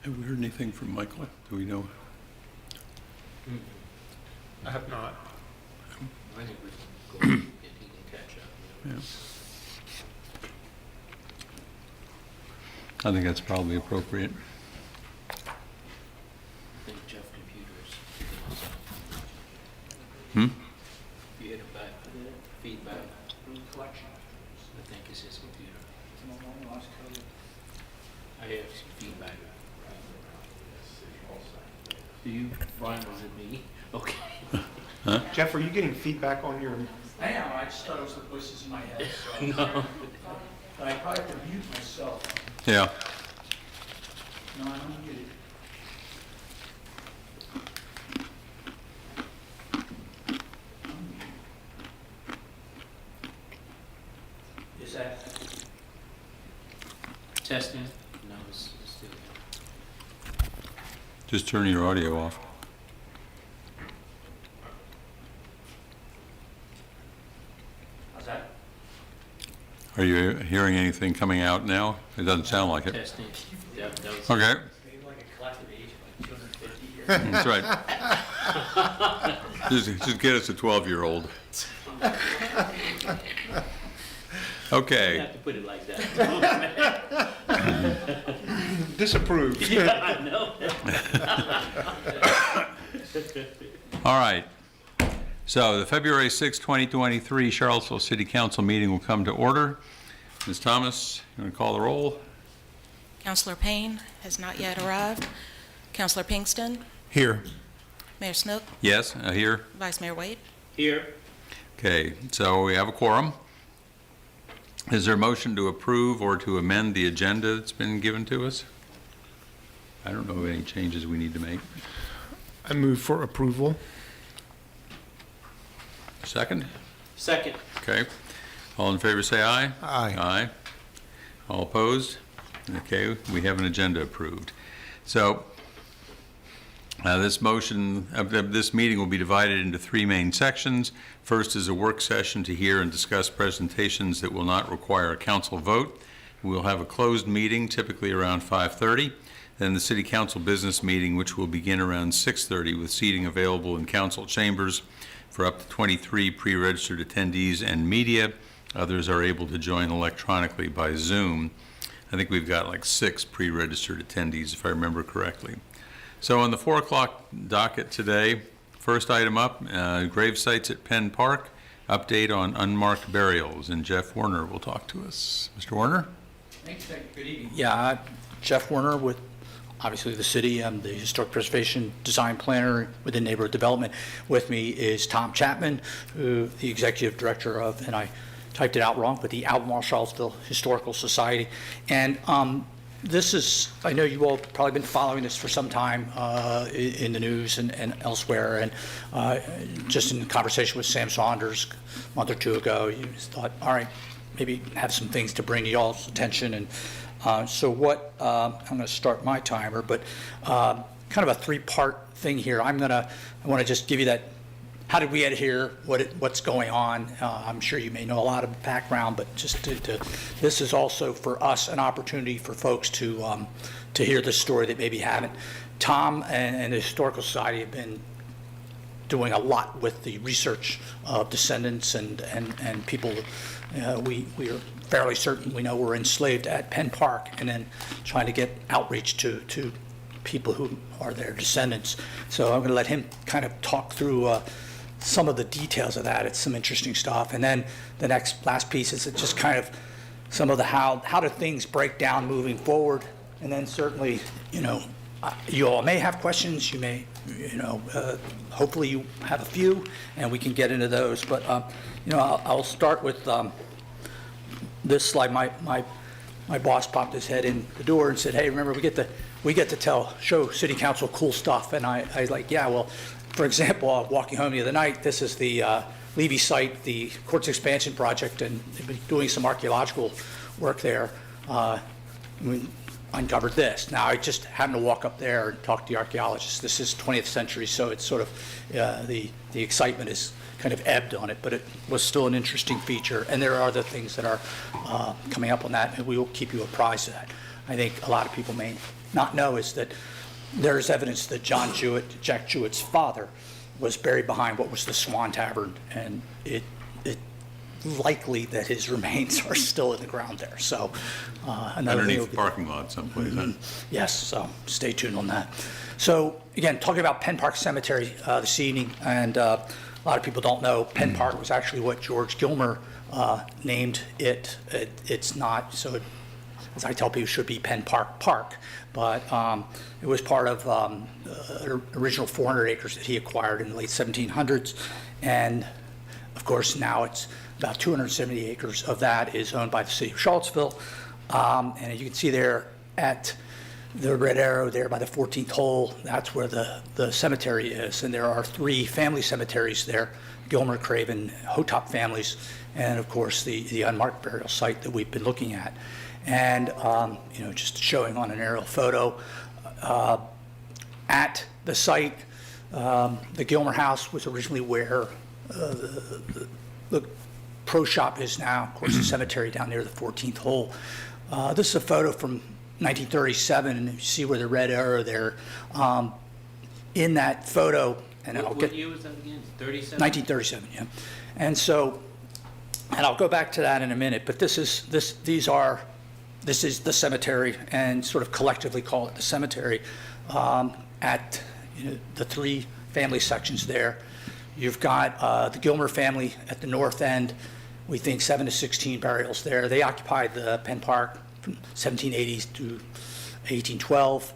Have we heard anything from Michael? Do we know? I have not. I think we can go and he can catch up. Yeah. I think that's probably appropriate. I think Jeff Computers. You hit it back, feedback. Collection. I think it's his computer. I have some feedback. Do you, Brian, was it me? Okay. Jeff, are you getting feedback on your? I am, I just thought it was the voices in my head, so. No. But I probably have to mute myself. Yeah. No, I'm unmuted. Is that, Testing? No, it's still. Just turn your audio off. how's that? Are you hearing anything coming out now? It doesn't sound like it. Testing. That was Okay, Maybe like a collective age of like 250 here. that's right. Just get us a 12-year-old. You Okay, have to put it like that. Disapproved. Yeah, I know. all right. So the February 6, 2023 Charlottesville City Council meeting will come to order. Ms. Thomas, you want to call the roll? Councilor Payne has not yet arrived. Councilor Pinkston, Here. Mayor Snook, Yes, here. Vice Mayor Wade. Here. Okay, so we have a quorum. Is there a motion to approve or to amend the agenda that's been given to us? I don't know of any changes we need to make. I move for approval. Second? Second. Okay. All in favor, say aye. Aye. Aye. All opposed? Okay, we have an agenda approved. So this meeting will be divided into three main sections. First is a work session to hear and discuss presentations that will not require a council vote. We'll have a closed meeting, typically around 5:30. Then the City Council business meeting, which will begin around 6:30 with seating available in council chambers for up to 23 pre-registered attendees and media. Others are able to join electronically by Zoom. I think we've got like 6 pre-registered attendees, if I remember correctly. So on the 4 o'clock docket today, first item up, grave sites at Penn Park, update on unmarked burials, and Jeff Warner will talk to us. Mr. Warner? Thanks, good evening. Yeah, Jeff Warner with, obviously, the city. I'm the Historic Preservation Design Planner within Neighborhood Development. With me is Tom Chapman, who the Executive Director of, and I typed it out wrong, but the Albemarle Charlottesville Historical Society. And this is, I know you all probably been following this for some time in the news and elsewhere, and just in conversation with Sam Saunders a month or two ago, you just thought, all right, maybe have some things to bring to y'all's attention. And so what, I'm going to start my timer, but kind of a 3-part thing here. I want to just give you that, how did we get here, what's going on. I'm sure you may know a lot of background, but just this is also for us an opportunity for folks to hear the story that maybe haven't. Tom and the Historical Society have been doing a lot with the research of descendants and people. We are fairly certain we know were enslaved at Penn Park, and then trying to get outreach to people who are their descendants. So I'm going to let him kind of talk through some of the details of that. It's some interesting stuff. And then the last piece is just kind of some of the how do things break down moving forward. And then certainly, you all may have questions. You may, hopefully you have a few, and we can get into those. But I'll start with this slide. My boss popped his head in the door and said, "Hey, remember we get to show City Council cool stuff." And I was like, "Yeah, well, for example, walking home the other night, this is the Levy site, the Courts Expansion Project, and they've been doing some archaeological work there. We uncovered this. Now, I just happened to walk up there and talk to the archaeologists. This is 20th century, so it's sort of, the excitement is kind of ebbed on it, but it was still an interesting feature. And there are other things that are coming up on that, and we will keep you apprised of that. I think a lot of people may not know is that there's evidence that John Jewett, Jack Jewett's father, was buried behind what was the Swan Tavern, and it likely that his remains are still in the ground there. So another thing Underneath will the be- parking lot someplace, huh? Yes, so stay tuned on that. So again, talking about Penn Park Cemetery this evening, and a lot of people don't know, Penn Park was actually what George Gilmer named it. It's not, so it, as I tell people, it should be Penn Park Park, but it was part of original 400 acres that he acquired in the late 1700s, and of course now it's about 270 acres of that is owned by the city of Charlottesville. And as you can see there at the red arrow there by the 14th hole, that's where the cemetery is. And there are 3 family cemeteries there, Gilmer, Craven, Hotop families, and of course the unmarked burial site that we've been looking at. And, just showing on an aerial photo, at the site, the Gilmer house was originally where the pro shop is now, of course, the cemetery down near the 14th hole. This is a photo from 1937, and you see where the red arrow there. In that photo, and I'll What get year was that again? 37? 1937, yeah. And so, and I'll go back to that in a minute, but this is the cemetery, and sort of collectively call it the cemetery, at the 3 family sections there. You've got the Gilmer family at the north end. We think 7 to 16 burials there. They occupied the Penn Park from 1780s to 1812.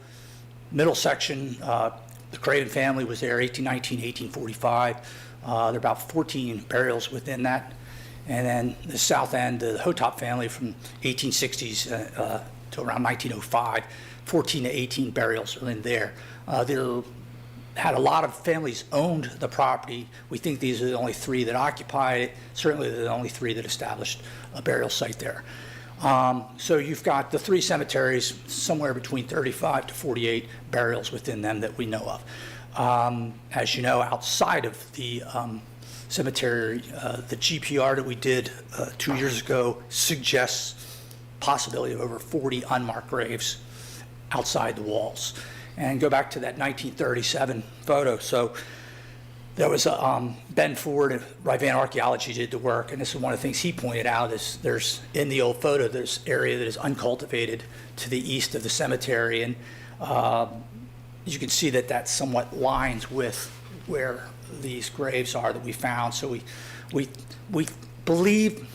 Middle section, the Craven family was there 1819, 1845. There are about 14 burials within that. And then the south end, the Hotop family from 1860s to around 1905, 14 to 18 burials are in there. There had a lot of families owned the property. We think these are the only 3 that occupied it. Certainly they're the only 3 that established a burial site there. So you've got the 3 cemeteries, somewhere between 35 to 48 burials within them that we know of. As you know, outside of the cemetery, the GPR that we did 2 years ago suggests possibility of over 40 unmarked graves outside the walls. And go back to that 1937 photo. So there was Ben Ford of Rivan Archaeology did the work, and this is one of the things he pointed out is there's, in the old photo, there's area that is uncultivated to the east of the cemetery, and you can see that somewhat lines with where these graves are that we found. So we believe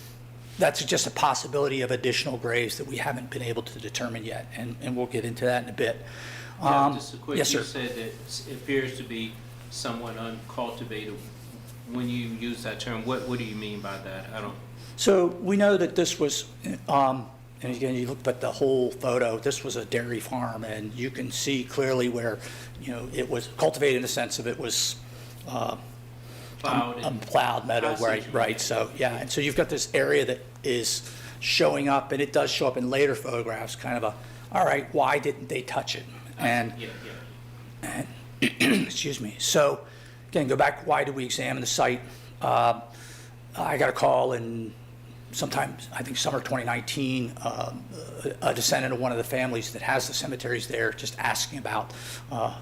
that's just a possibility of additional graves that we haven't been able to determine yet, and we'll get into that in a bit. Just a quick, yes, sir. you said that it appears to be somewhat uncultivated. When you use that term, what do you mean by that? I don't. So we know that this was, and again, you look at the whole photo, this was a dairy farm, and you can see clearly where, it was cultivated in the sense of it was Plowed a and- plowed meadow, I see what you right? mean. So, yeah, and so you've got this area that is showing up, and it does show up in later photographs, kind of all right, why didn't they touch it? And Yeah. excuse me. So, again, go back, why did we examine the site? I got a call in sometime, I think summer 2019, a descendant of one of the families that has the cemeteries there, just asking about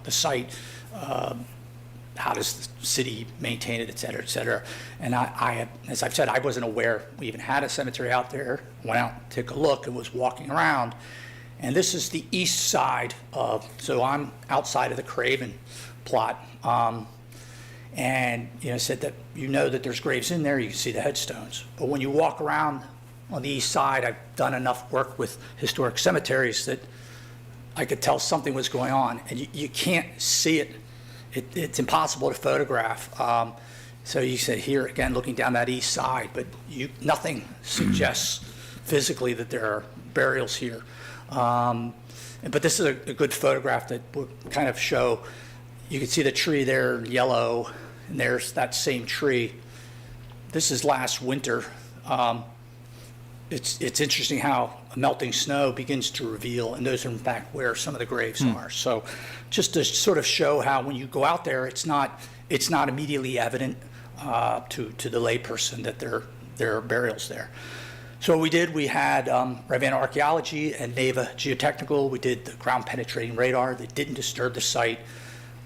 the site, how does the city maintain it, et cetera, et cetera. And I, as I've said, I wasn't aware we even had a cemetery out there. Went out to take a look and was walking around. And this is the east side of, so I'm outside of the Craven plot. And, said that that there's graves in there, you can see the headstones. But when you walk around on the east side, I've done enough work with historic cemeteries that I could tell something was going on. And you can't see it. It's impossible to photograph. So you said here, again, looking down that east side, but nothing suggests physically that there are burials here. But this is a good photograph that would kind of show, you can see the tree there in yellow, and there's that same tree. This is last winter. It's interesting how melting snow begins to reveal, and those are in fact where some of the graves are. So just to sort of show how when you go out there, it's not immediately evident to the layperson that there are burials there. So what we did, we had Ravenna Archaeology and NAVA Geotechnical. We did the ground penetrating radar that didn't disturb the site.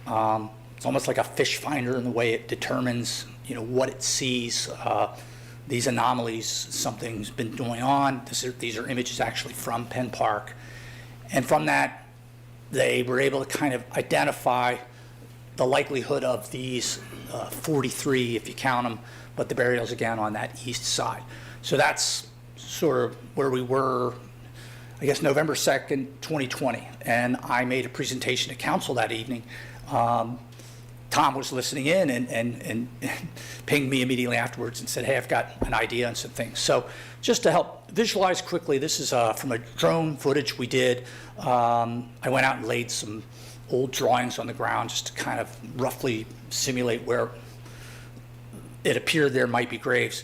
It's almost like a fish finder in the way it determines, what it sees. These anomalies, something's been going on. These are images actually from Penn Park. And from that, they were able to kind of identify the likelihood of these 43, if you count them, but the burials again on that east side. So that's sort of where we were, I guess, November 2nd, 2020. And I made a presentation to council that evening. Tom was listening in and pinged me immediately afterwards and said, hey, I've got an idea on some things. So just to help visualize quickly, this is from a drone footage we did. I went out and laid some old drawings on the ground just to kind of roughly simulate where it appeared there might be graves.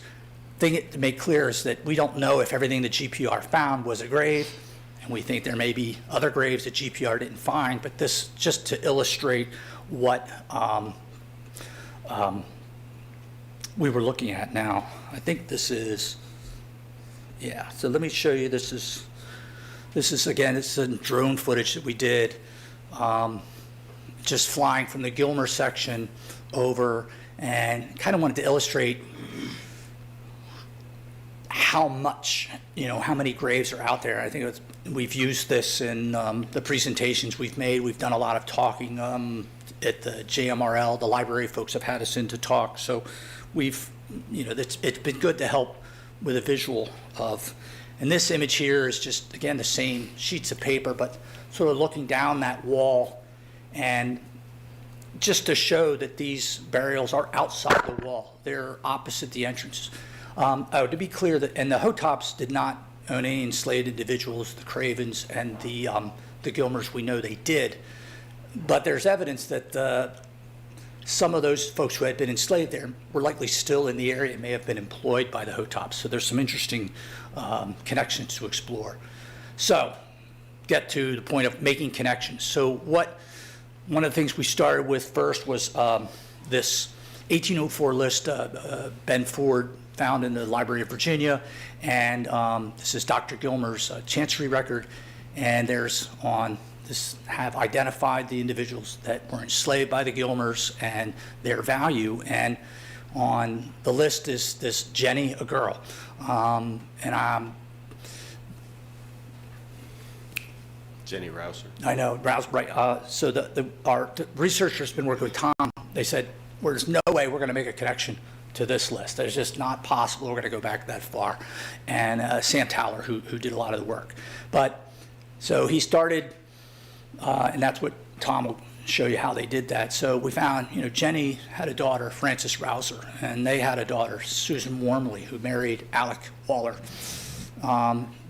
Thing to make clear is that we don't know if everything the GPR found was a grave, and we think there may be other graves that GPR didn't find, but this just to illustrate what we were looking at now. I think this is, yeah, so let me show you, this is again, it's some drone footage that we did, just flying from the Gilmer section over, and kind of wanted to illustrate how much, how many graves are out there. I think we've used this in the presentations we've made. We've done a lot of talking at the JMRL. The library folks have had us in to talk. So we've, it's been good to help with a visual of, and this image here is just, again, the same sheets of paper, but sort of looking down that wall, and just to show that these burials are outside the wall. They're opposite the entrances. To be clear, and the Hotops did not own any enslaved individuals, the Cravens and the Gilmers, we know they did. But there's evidence that some of those folks who had been enslaved there were likely still in the area and may have been employed by the Hotops. So there's some interesting connections to explore. So get to the point of making connections. So one of the things we started with first was this 1804 list Ben Ford found in the Library of Virginia, and this is Dr. Gilmer's chancery record, and there's on this have identified the individuals that were enslaved by the Gilmers and their value, and on the list is this Jenny, a girl, Jenny Rouser. I know, Rouse, right. So our researchers been working with Tom. They said, there's no way we're going to make a connection to this list. It's just not possible. We're going to go back that far. And Sam Towler, who did a lot of the work. But so he started, and that's what Tom will show you how they did that. So we found, Jenny had a daughter, Frances Rouser, and they had a daughter, Susan Wormley, who married Alec Waller.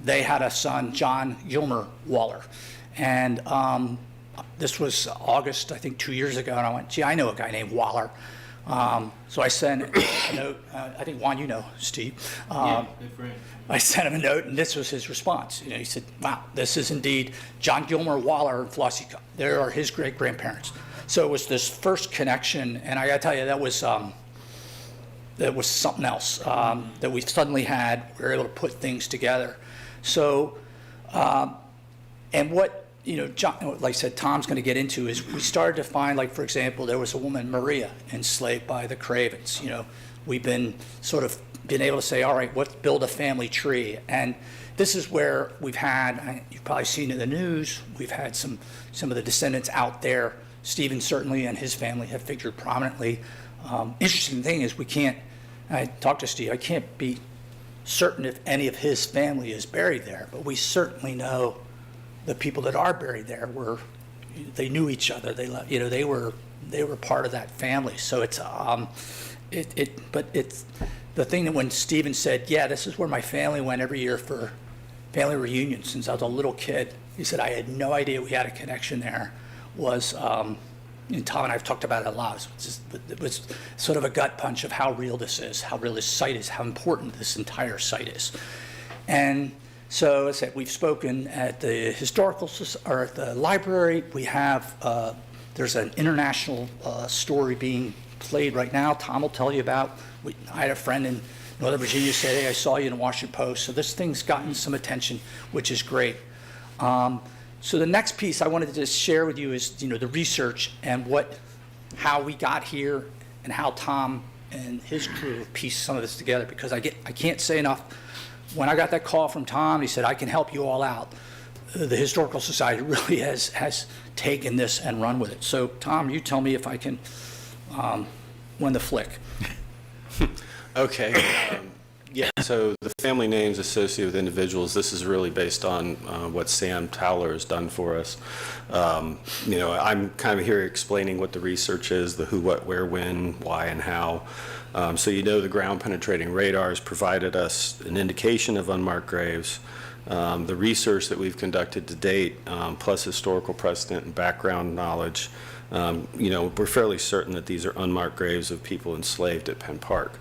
They had a son, John Gilmer Waller. And this was August, I think 2 years ago, and I went, gee, I know a guy named Waller. So I sent a note, I think, Juan, you know Steve. Yeah, good friend. I sent him a note, and this was his response. He said, wow, this is indeed John Gilmer Waller and Flossie Cup. There are his great-grandparents. So it was this first connection, and I got to tell you, that was something else that we suddenly had. We were able to put things together. So, and what, John, like I said, Tom's going to get into is we started to find, like, for example, there was a woman, Maria, enslaved by the Cravens. We've been able to say, all right, let's build a family tree. And this is where we've had, you've probably seen in the news, we've had some of the descendants out there. Stephen certainly and his family have figured prominently. Interesting thing is I talked to Steve, I can't be certain if any of his family is buried there, but we certainly know the people that are buried there they knew each other. They were part of that family. So it's but it's the thing that when Stephen said, yeah, this is where my family went every year for family reunions since I was a little kid. He said, I had no idea we had a connection there. And Tom and I have talked about it a lot. It was sort of a gut punch of how real this is, how real this site is, how important this entire site is. And so as I said, we've spoken at the or at the library. We have, there's an international story being played right now. Tom will tell you about. I had a friend in Northern Virginia said, hey, I saw you in the Washington Post. So this thing's gotten some attention, which is great. So the next piece I wanted to just share with you is, the research and how we got here and how Tom and his crew pieced some of this together, because I can't say enough. When I got that call from Tom, he said, I can help you all out. The Historical Society really has taken this and run with it. So Tom, you tell me if I can win the flick. Okay. Yeah, so the family names associated with individuals, this is really based on what Sam Towler has done for us. I'm kind of here explaining what the research is, the who, what, where, when, why, and how. So the ground penetrating radar has provided us an indication of unmarked graves. The research that we've conducted to date, plus historical precedent and background knowledge, we're fairly certain that these are unmarked graves of people enslaved at Penn Park.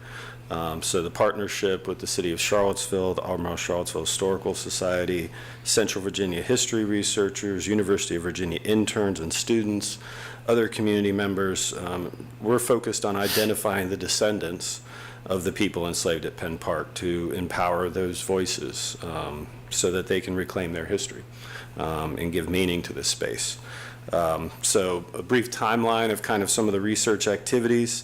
So the partnership with the City of Charlottesville, the Albemarle Charlottesville Historical Society, Central Virginia history researchers, University of Virginia interns and students, other community members, we're focused on identifying the descendants of the people enslaved at Penn Park to empower those voices so that they can reclaim their history and give meaning to this space. So a brief timeline of kind of some of the research activities.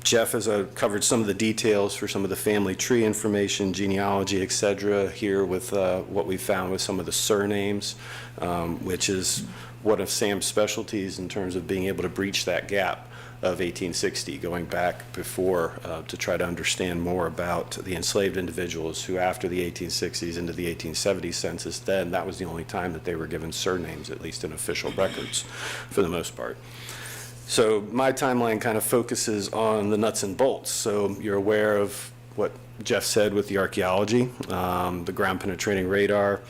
Jeff has covered some of the details for some of the family tree information, genealogy, et cetera, here with what we found with some of the surnames, which is one of Sam's specialties in terms of being able to breach that gap of 1860, going back before to try to understand more about the enslaved individuals who, after the 1860s into the 1870 census, then that was the only time that they were given surnames, at least in official records, for the most part. So my timeline kind of focuses on the nuts and bolts. So you're aware of what Jeff said with the archaeology, the ground penetrating radar,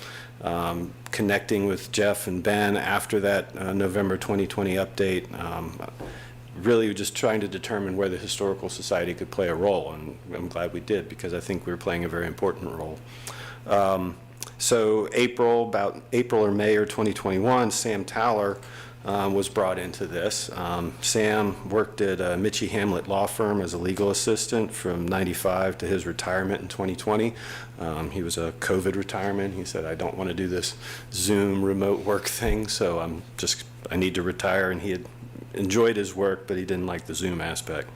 connecting with Jeff and Ben after that November 2020 update, really just trying to determine where the Historical Society could play a role, and I'm glad we did, because I think we were playing a very important role. So about April or May or 2021, Sam Towler was brought into this. Sam worked at Mitchie Hamlet Law Firm as a legal assistant from '95 to his retirement in 2020. He was a COVID retirement. He said, I don't want to do this Zoom remote work thing, so I need to retire. And he had enjoyed his work, but he didn't like the Zoom aspect.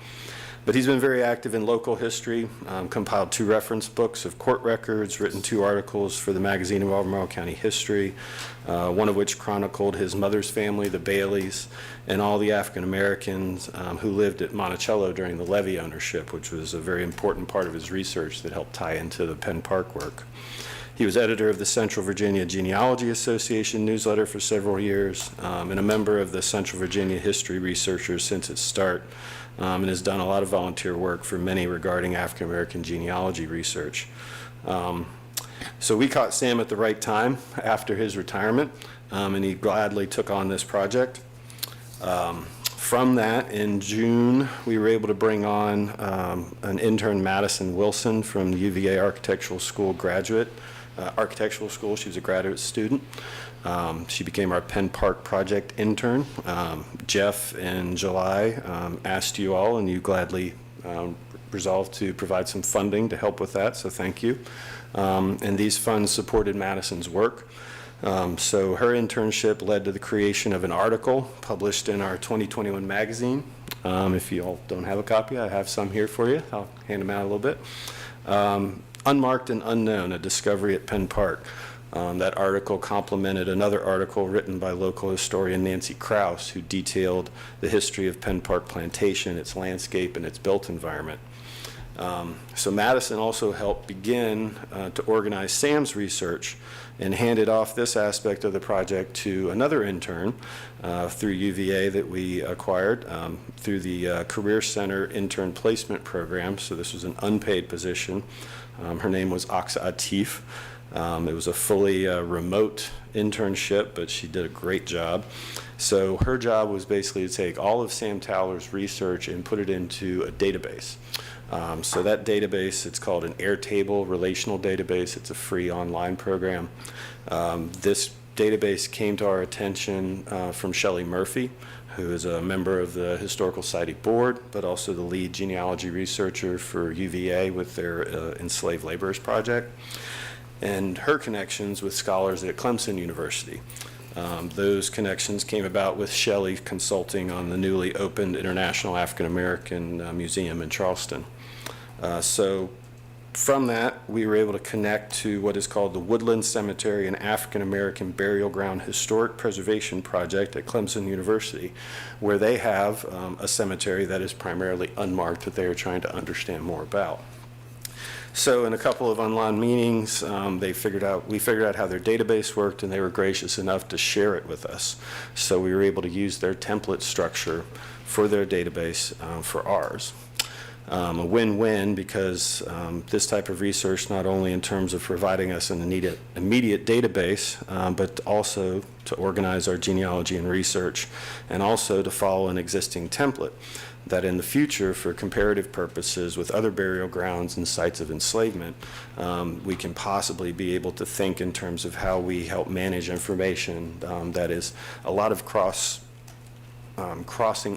But he's been very active in local history, compiled 2 reference books of court records, written 2 articles for the magazine of Albemarle County History, one of which chronicled his mother's family, the Baileys, and all the African Americans who lived at Monticello during the levee ownership, which was a very important part of his research that helped tie into the Penn Park work. He was editor of the Central Virginia Genealogy Association newsletter for several years, and a member of the Central Virginia History Researchers since its start, and has done a lot of volunteer work for many regarding African American genealogy research. So we caught Sam at the right time after his retirement, and he gladly took on this project. From that, in June, we were able to bring on an intern, Madison Wilson, from the UVA Architectural School graduate. She was a graduate student. She became our Penn Park project intern. Jeff, in July, asked you all, and you gladly resolved to provide some funding to help with that, so thank you. And these funds supported Madison's work. So her internship led to the creation of an article published in our 2021 magazine. If you all don't have a copy, I have some here for you. I'll hand them out a little bit. Unmarked and Unknown, a discovery at Penn Park. That article complemented another article written by local historian Nancy Krause, who detailed the history of Penn Park Plantation, its landscape, and its built environment. So Madison also helped begin to organize Sam's research and handed off this aspect of the project to another intern through UVA that we acquired through the Career Center Intern Placement Program. So this was an unpaid position. Her name was Aqsa Atif. It was a fully remote internship, but she did a great job. So her job was basically to take all of Sam Towler's research and put it into a database. So that database, it's called an Airtable relational database. It's a free online program. This database came to our attention from Shelley Murphy, who is a member of the Historical Society Board, but also the lead genealogy researcher for UVA with their Enslaved Laborers Project, and her connections with scholars at Clemson University. Those connections came about with Shelley consulting on the newly opened International African American Museum in Charleston. So from that, we were able to connect to what is called the Woodland Cemetery and African American Burial Ground Historic Preservation Project at Clemson University, where they have a cemetery that is primarily unmarked that they are trying to understand more about. So in a couple of online meetings, we figured out how their database worked, and they were gracious enough to share it with us. So we were able to use their template structure for their database for ours. A win-win, because this type of research, not only in terms of providing us an immediate database, but also to organize our genealogy and research, and also to follow an existing template that in the future, for comparative purposes with other burial grounds and sites of enslavement, we can possibly be able to think in terms of how we help manage information that is a lot of crossing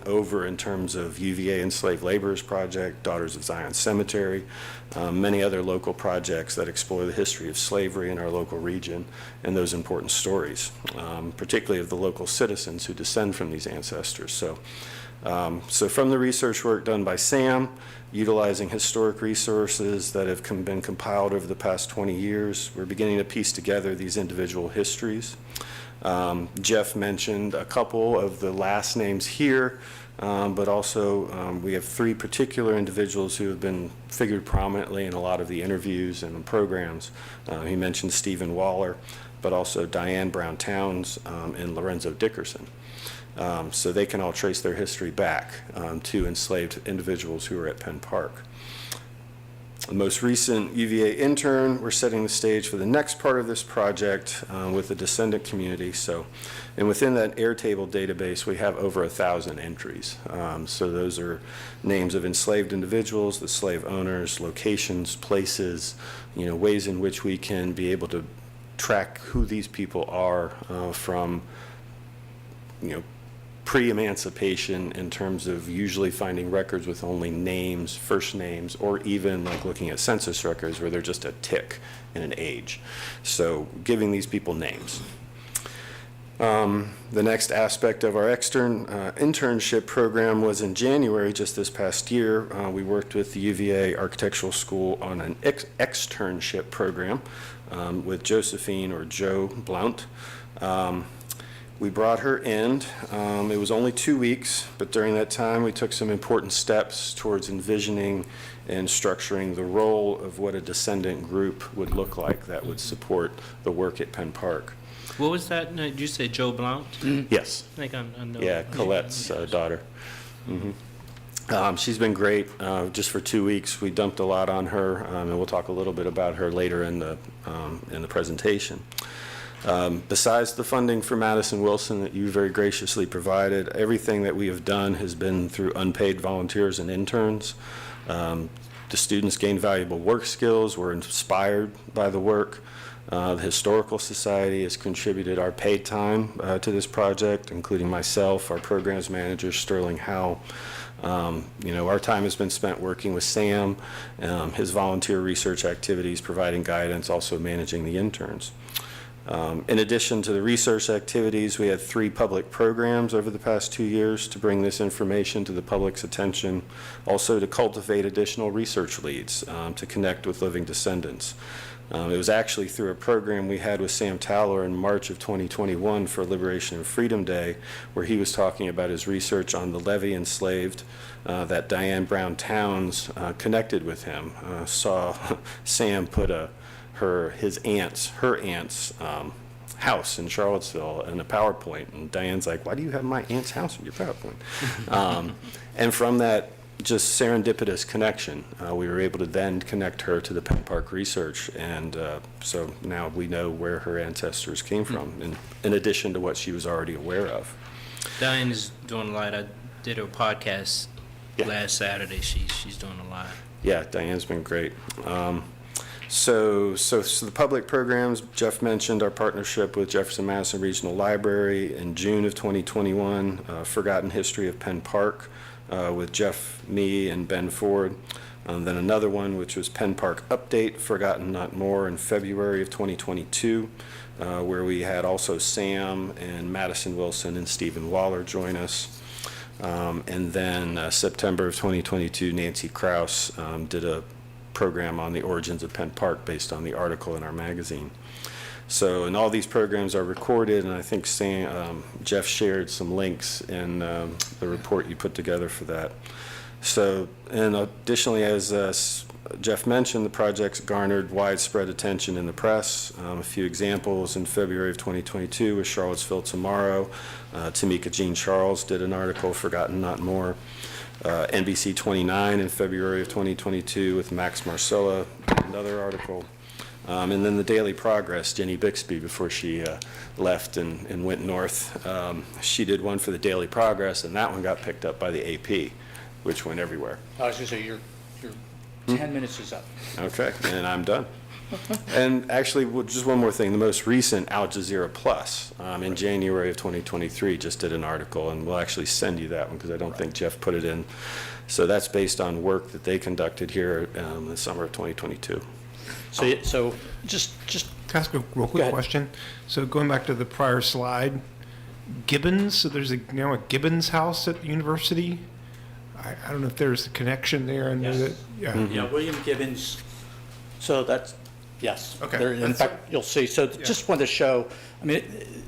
over in terms of UVA Enslaved Laborers Project, Daughters of Zion Cemetery, many other local projects that explore the history of slavery in our local region and those important stories, particularly of the local citizens who descend from these ancestors. So from the research work done by Sam, utilizing historic resources that have been compiled over the past 20 years, we're beginning to piece together these individual histories. Jeff mentioned a couple of the last names here, but also we have three particular individuals who have been figured prominently in a lot of the interviews and programs. He mentioned Stephen Waller, but also Diane Brown Towns and Lorenzo Dickerson. So they can all trace their history back to enslaved individuals who were at Penn Park. The most recent UVA intern, we're setting the stage for the next part of this project with the descendant community. And within that Airtable database, we have over 1,000 entries. So those are names of enslaved individuals, the slave owners, locations, places, ways in which we can be able to track who these people are from, pre-emancipation, in terms of usually finding records with only names, first names, or even like looking at census records where they're just a tick in an age. So giving these people names. The next aspect of our internship program was in January, just this past year. We worked with the UVA Architectural School on an externship program with Josephine, or Joe Blount. We brought her in. It was only 2 weeks, but during that time we took some important steps towards envisioning and structuring the role of what a descendant group would look like that would support the work at Penn Park. What was that? No, did you say Joe Blount? Yes. I think I know. Yeah, Colette's daughter. She's been great. Just for 2 weeks, we dumped a lot on her, and we'll talk a little bit about her later in the presentation. Besides the funding for Madison Wilson that you very graciously provided, everything that we have done has been through unpaid volunteers and interns. The students gained valuable work skills, were inspired by the work. The Historical Society has contributed our paid time to this project, including myself, our programs manager, Sterling Howe. Our time has been spent working with Sam, his volunteer research activities, providing guidance, also managing the interns. In addition to the research activities, we had 3 public programs over the past 2 years to bring this information to the public's attention, also to cultivate additional research leads to connect with living descendants. It was actually through a program we had with Sam Towler in March of 2021 for Liberation and Freedom Day, where he was talking about his research on the Levy enslaved, that Diane Brown Towns connected with him, saw Sam put her aunt's house in Charlottesville in a PowerPoint, and Diane's like, why do you have my aunt's house in your PowerPoint? And from that just serendipitous connection, we were able to then connect her to the Penn Park research, and so now we know where her ancestors came from, in addition to what she was already aware of. Diane is doing a lot. I did her podcast last Saturday. She's doing a lot. Yeah, Diane's been great. So the public programs, Jeff mentioned our partnership with Jefferson Madison Regional Library in June of 2021, Forgotten History of Penn Park with Jeff, me, and Ben Ford. Then another one, which was Penn Park Update, Forgotten Not More, in February of 2022, where we had also Sam and Madison Wilson and Stephen Waller join us. And then September of 2022, Nancy Krause did a program on the origins of Penn Park based on the article in our magazine. So, and all these programs are recorded, and I think Jeff shared some links in the report you put together for that. So, and additionally, as Jeff mentioned, the project's garnered widespread attention in the press. A few examples: in February of 2022 with Charlottesville Tomorrow, Tamika Jean Charles did an article, Forgotten Not More. NBC 29 in February of 2022 with Max Marcella, another article. And then the Daily Progress, Jenny Bixby, before she left and went north, she did one for the Daily Progress, and that one got picked up by the AP, which went everywhere. I was going to say, your 10 minutes is up. Okay, and I'm done. And actually, just one more thing, the most recent Al Jazeera Plus in January of 2023 just did an article, and we'll actually send you that one because I don't think Jeff put it in. So that's based on work that they conducted here in the summer of 2022. So just Can I ask a real Go quick ahead. question? So going back to the prior slide, Gibbons, so there's now a Gibbons house at the university? I don't know if there's a connection there. I know Yes. that, yeah. Yeah, William Gibbons. So that's, yes. Okay. There- In fact, you'll see. So just wanted to show, I mean,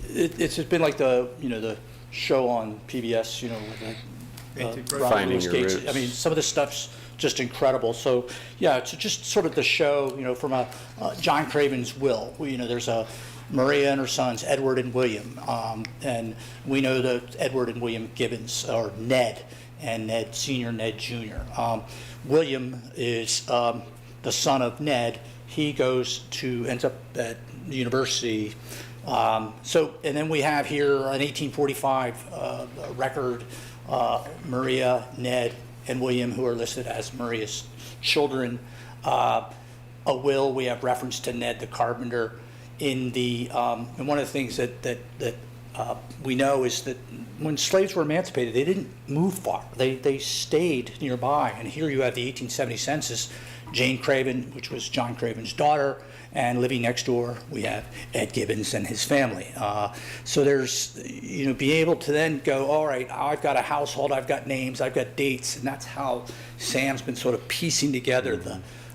it's been like the show on PBS, with Robert Finding Louis Your Gates. Roots. I mean, some of this stuff's just incredible. So, yeah, it's just sort of the show, from a John Craven's will. There's a Maria and her sons, Edward and William. And we know that Edward and William Gibbons, or Ned, and Ned Sr., Ned Jr. William is the son of Ned. He ends up at the university. And then we have here an 1845 record, Maria, Ned, and William, who are listed as Maria's children. A will, we have reference to Ned the carpenter. And one of the things that we know is that when slaves were emancipated, they didn't move far. They stayed nearby. And here you have the 1870 census, Jane Craven, which was John Craven's daughter, and living next door, we have Ed Gibbons and his family. So there's, being able to then go, all right, I've got a household, I've got names, I've got dates, and that's how Sam's been sort of piecing together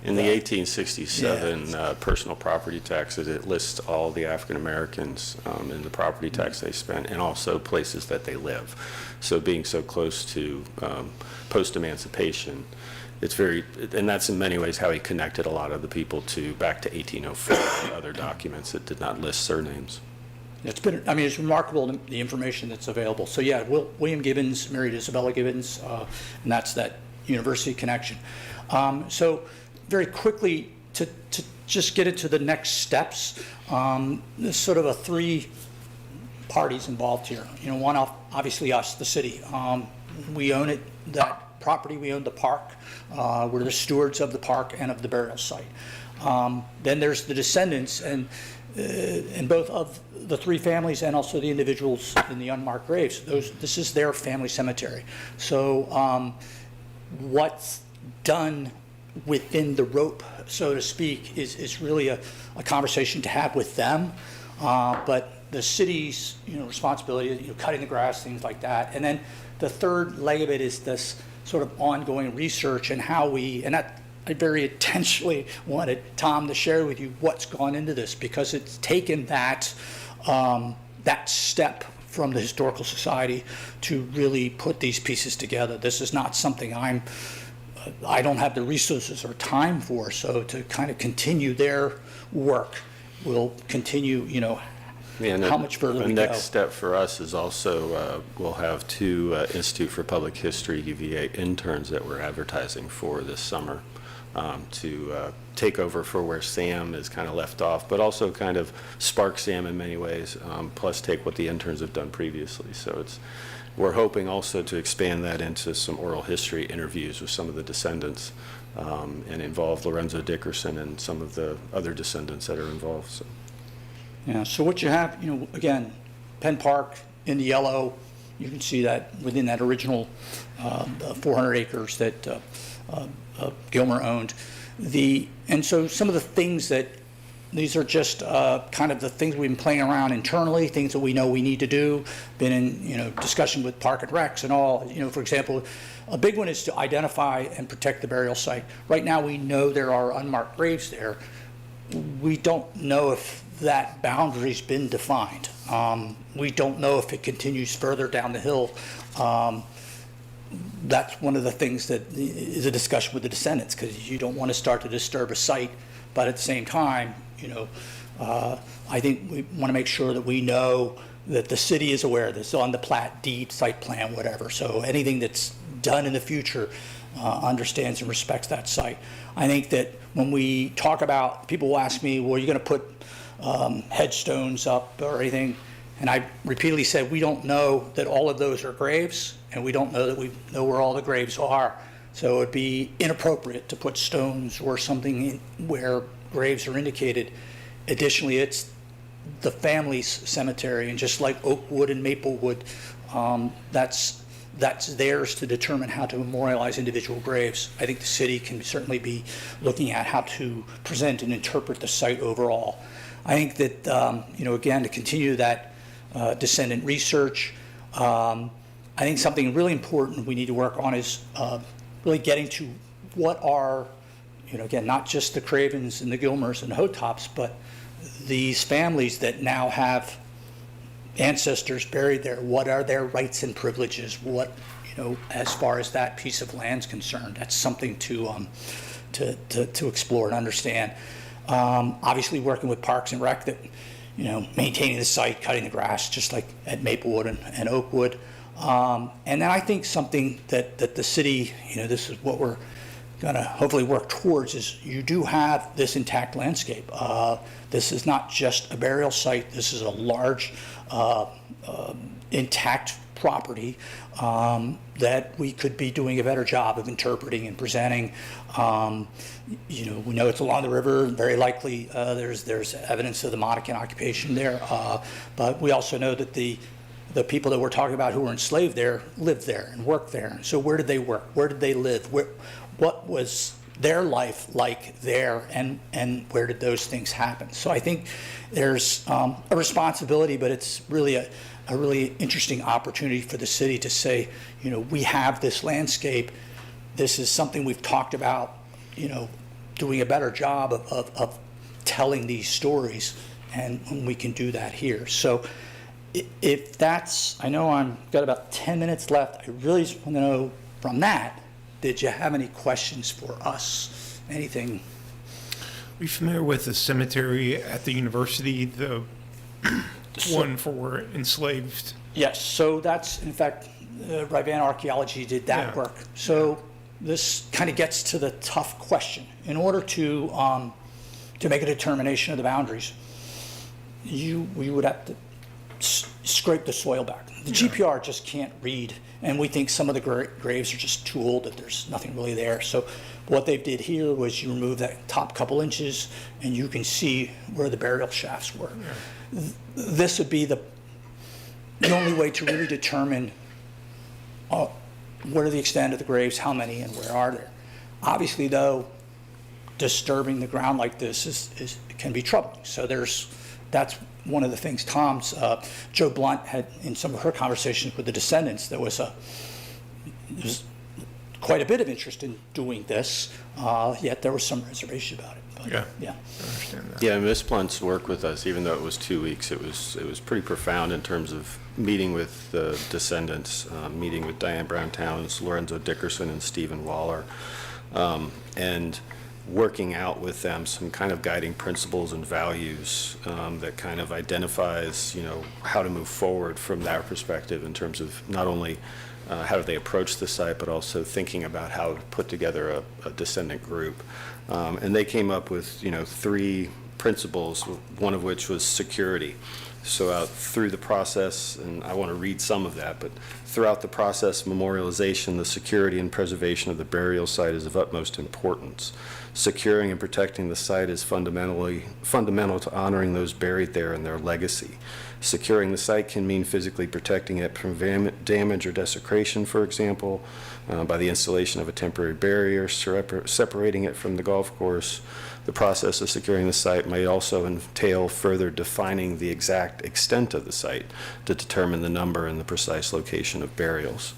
In the 1867 personal property taxes, it lists all the African Americans in the property tax they spent, and also places that they live. So being so close to post-emancipation, and that's in many ways how he connected a lot of the people back to 1804 and other documents that did not list surnames. It's remarkable, the information that's available. So yeah, William Gibbons married Isabella Gibbons, and that's that university connection. So very quickly, to just get into the next steps, there's sort of three parties involved here. One, obviously us, the city. We own it, that property, we own the park. We're the stewards of the park and of the burial site. Then there's the descendants, and both of the three families and also the individuals in the unmarked graves. This is their family cemetery. So what's done within the rope, so to speak, is really a conversation to have with them. But the city's responsibility, cutting the grass, things like that. And then the third leg of it is this sort of ongoing research and how I very intentionally wanted Tom to share with you what's gone into this, because it's taken that step from the Historical Society to really put these pieces together. This is not something I don't have the resources or time for, so to kind of continue their work, we'll continue, how much further we go. The next step for us is also, we'll have two Institute for Public History, UVA interns that we're advertising for this summer to take over for where Sam is kind of left off, but also kind of spark Sam in many ways, plus take what the interns have done previously. So we're hoping also to expand that into some oral history interviews with some of the descendants and involve Lorenzo Dickerson and some of the other descendants that are involved. So. Yeah, so what you have, again, Penn Park in the yellow, you can see that within that original 400 acres that Gilmer owned. And so some of the things these are just kind of the things we've been playing around internally, things that we know we need to do, been in, discussion with Park and Recs and all. For example, a big one is to identify and protect the burial site. Right now, we know there are unmarked graves there. We don't know if that boundary's been defined. We don't know if it continues further down the hill. That's one of the things that is a discussion with the descendants, because you don't want to start to disturb a site, but at the same time, I think we want to make sure that we know that the city is aware of this on the plat, deed, site plan, whatever. So anything that's done in the future understands and respects that site. I think that when we talk about, people will ask me, well, are you going to put headstones up or anything? And I repeatedly said, we don't know that all of those are graves, and we don't know that we know where all the graves are. So it'd be inappropriate to put stones or something where graves are indicated. Additionally, it's the family's cemetery, and just like Oakwood and Maplewood, that's theirs to determine how to memorialize individual graves. I think the city can certainly be looking at how to present and interpret the site overall. I think that, again, to continue that descendant research, I think something really important we need to work on is really getting to what are, again, not just the Cravens and the Gilmers and the Hotops, but these families that now have ancestors buried there. What are their rights and privileges? What, as far as that piece of land's concerned, that's something to explore and understand. Obviously, working with Parks and Rec, that maintaining the site, cutting the grass, just like at Maplewood and Oakwood. And then I think something that the city, this is what we're going to hopefully work towards, is you do have this intact landscape. This is not just a burial site. This is a large, intact property that we could be doing a better job of interpreting and presenting. We know it's along the river. Very likely there's evidence of the Monacan occupation there. But we also know that the people that we're talking about who were enslaved there lived there and worked there. So where did they work? Where did they live? What was their life like there, and where did those things happen? So I think there's a responsibility, but it's really a really interesting opportunity for the city to say, we have this landscape. This is something we've talked about, doing a better job of telling these stories, and we can do that here. So if that's, I know I've got about 10 minutes left. I really just want to know from that, did you have any questions for us? Anything? Are you familiar with the cemetery at the university, the one for enslaved? Yes, so that's, in fact, Rivan Archaeology did that Yeah. work. So this kind of gets to the tough question. In order to make a determination of the boundaries, we would have to scrape the soil back. The GPR just can't read, and we think some of the graves are just too old, that there's nothing really there. So what they did here was you remove that top couple inches, and you can see where the burial shafts were. This would be the only way to really determine what are the extent of the graves, how many, and where are there. Obviously, though, disturbing the ground like this can be troubling. So that's one of the things Joe Blunt had in some of her conversations with the descendants. There was quite a bit of interest in doing this, yet there was some reservation about it. But, Yeah. yeah. I understand that. Yeah, Ms. Blunt's work with us, even though it was 2 weeks, it was pretty profound in terms of meeting with the descendants, meeting with Diane Brown Towns, Lorenzo Dickerson, and Stephen Waller, and working out with them some kind of guiding principles and values that kind of identifies, how to move forward from that perspective in terms of not only how do they approach the site, but also thinking about how to put together a descendant group. And they came up with, 3 principles, one of which was security. So through the process, and I want to read some of that, but throughout the process, memorialization, the security and preservation of the burial site is of utmost importance. Securing and protecting the site is fundamental to honoring those buried there and their legacy. Securing the site can mean physically protecting it from damage or desecration, for example, by the installation of a temporary barrier separating it from the golf course. The process of securing the site may also entail further defining the exact extent of the site to determine the number and the precise location of burials.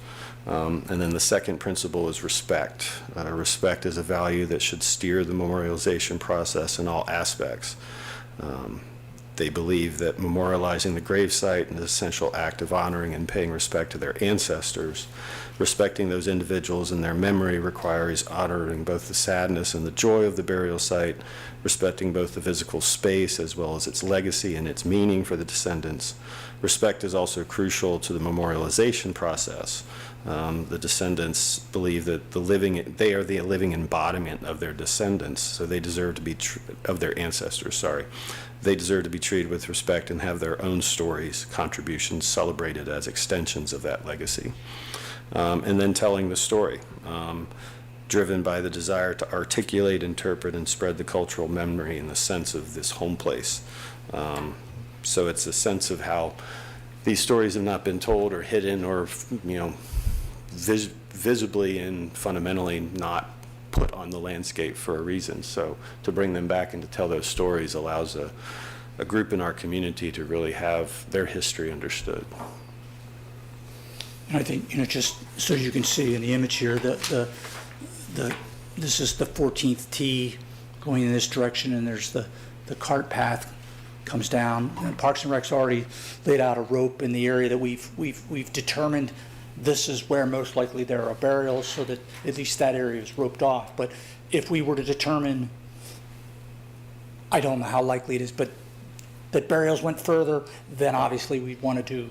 And then the second principle is respect. Respect is a value that should steer the memorialization process in all aspects. They believe that memorializing the gravesite is an essential act of honoring and paying respect to their ancestors. Respecting those individuals and their memory requires honoring both the sadness and the joy of the burial site, respecting both the physical space as well as its legacy and its meaning for the descendants. Respect is also crucial to the memorialization process. The descendants believe that they are the living embodiment of their descendants, so they deserve to be of their ancestors. Sorry, they deserve to be treated with respect and have their own stories, contributions celebrated as extensions of that legacy. And then telling the story, driven by the desire to articulate, interpret, and spread the cultural memory and the sense of this home place. So it's a sense of how these stories have not been told or hidden or, visibly and fundamentally not put on the landscape for a reason. So to bring them back and to tell those stories allows a group in our community to really have their history understood. And I think, just so you can see in the image here, this is the 14th tee going in this direction, and there's the cart path comes down. And Parks and Rec's already laid out a rope in the area that we've determined this is where most likely there are burials, so that at least that area is roped off. But if we were to determine, I don't know how likely it is, but that burials went further, then obviously we'd want to do,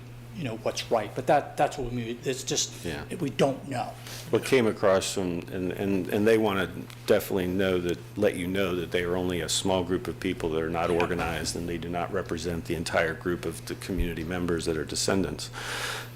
what's right. But that's what we mean. It's just, we don't know. What came across, and they want to definitely let you know that they are only a small group of people that are not organized, and they do not represent the entire group of the community members that are descendants.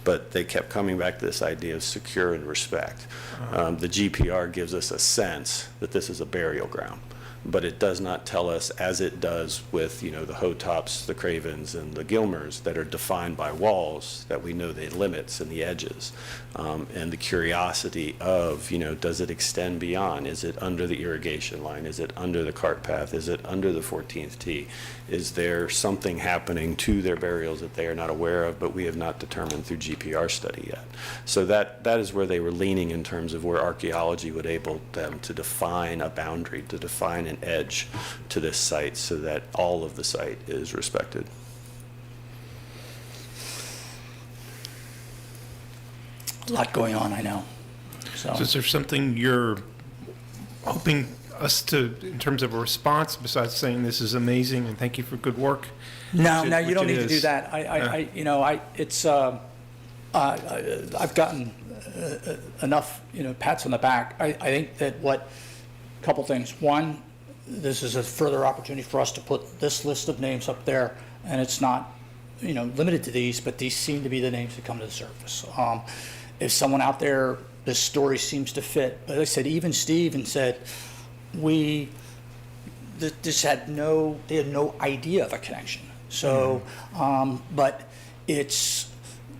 But they kept coming back to this idea of secure and respect. The GPR gives us a sense that this is a burial ground, but it does not tell us, as it does with, the Hotops, the Cravens, and the Gilmers that are defined by walls, that we know the limits and the edges, and the curiosity of, does it extend beyond? Is it under the irrigation line? Is it under the cart path? Is it under the 14th tee? Is there something happening to their burials that they are not aware of, but we have not determined through GPR study yet? So that is where they were leaning in terms of where archaeology would able them to define a boundary, to define an edge to this site so that all of the site is respected. A lot going on, I know. So is there something you're hoping us to, in terms of a response, besides saying this is amazing and thank you for good work? No, Which you don't it need to do is. that. I've gotten enough, pats on the back. I think that couple things. One, this is a further opportunity for us to put this list of names up there, and it's not, limited to these, but these seem to be the names that come to the surface. If someone out there, this story seems to fit, but I said, even Steve said, they had no idea of a connection. So, but it's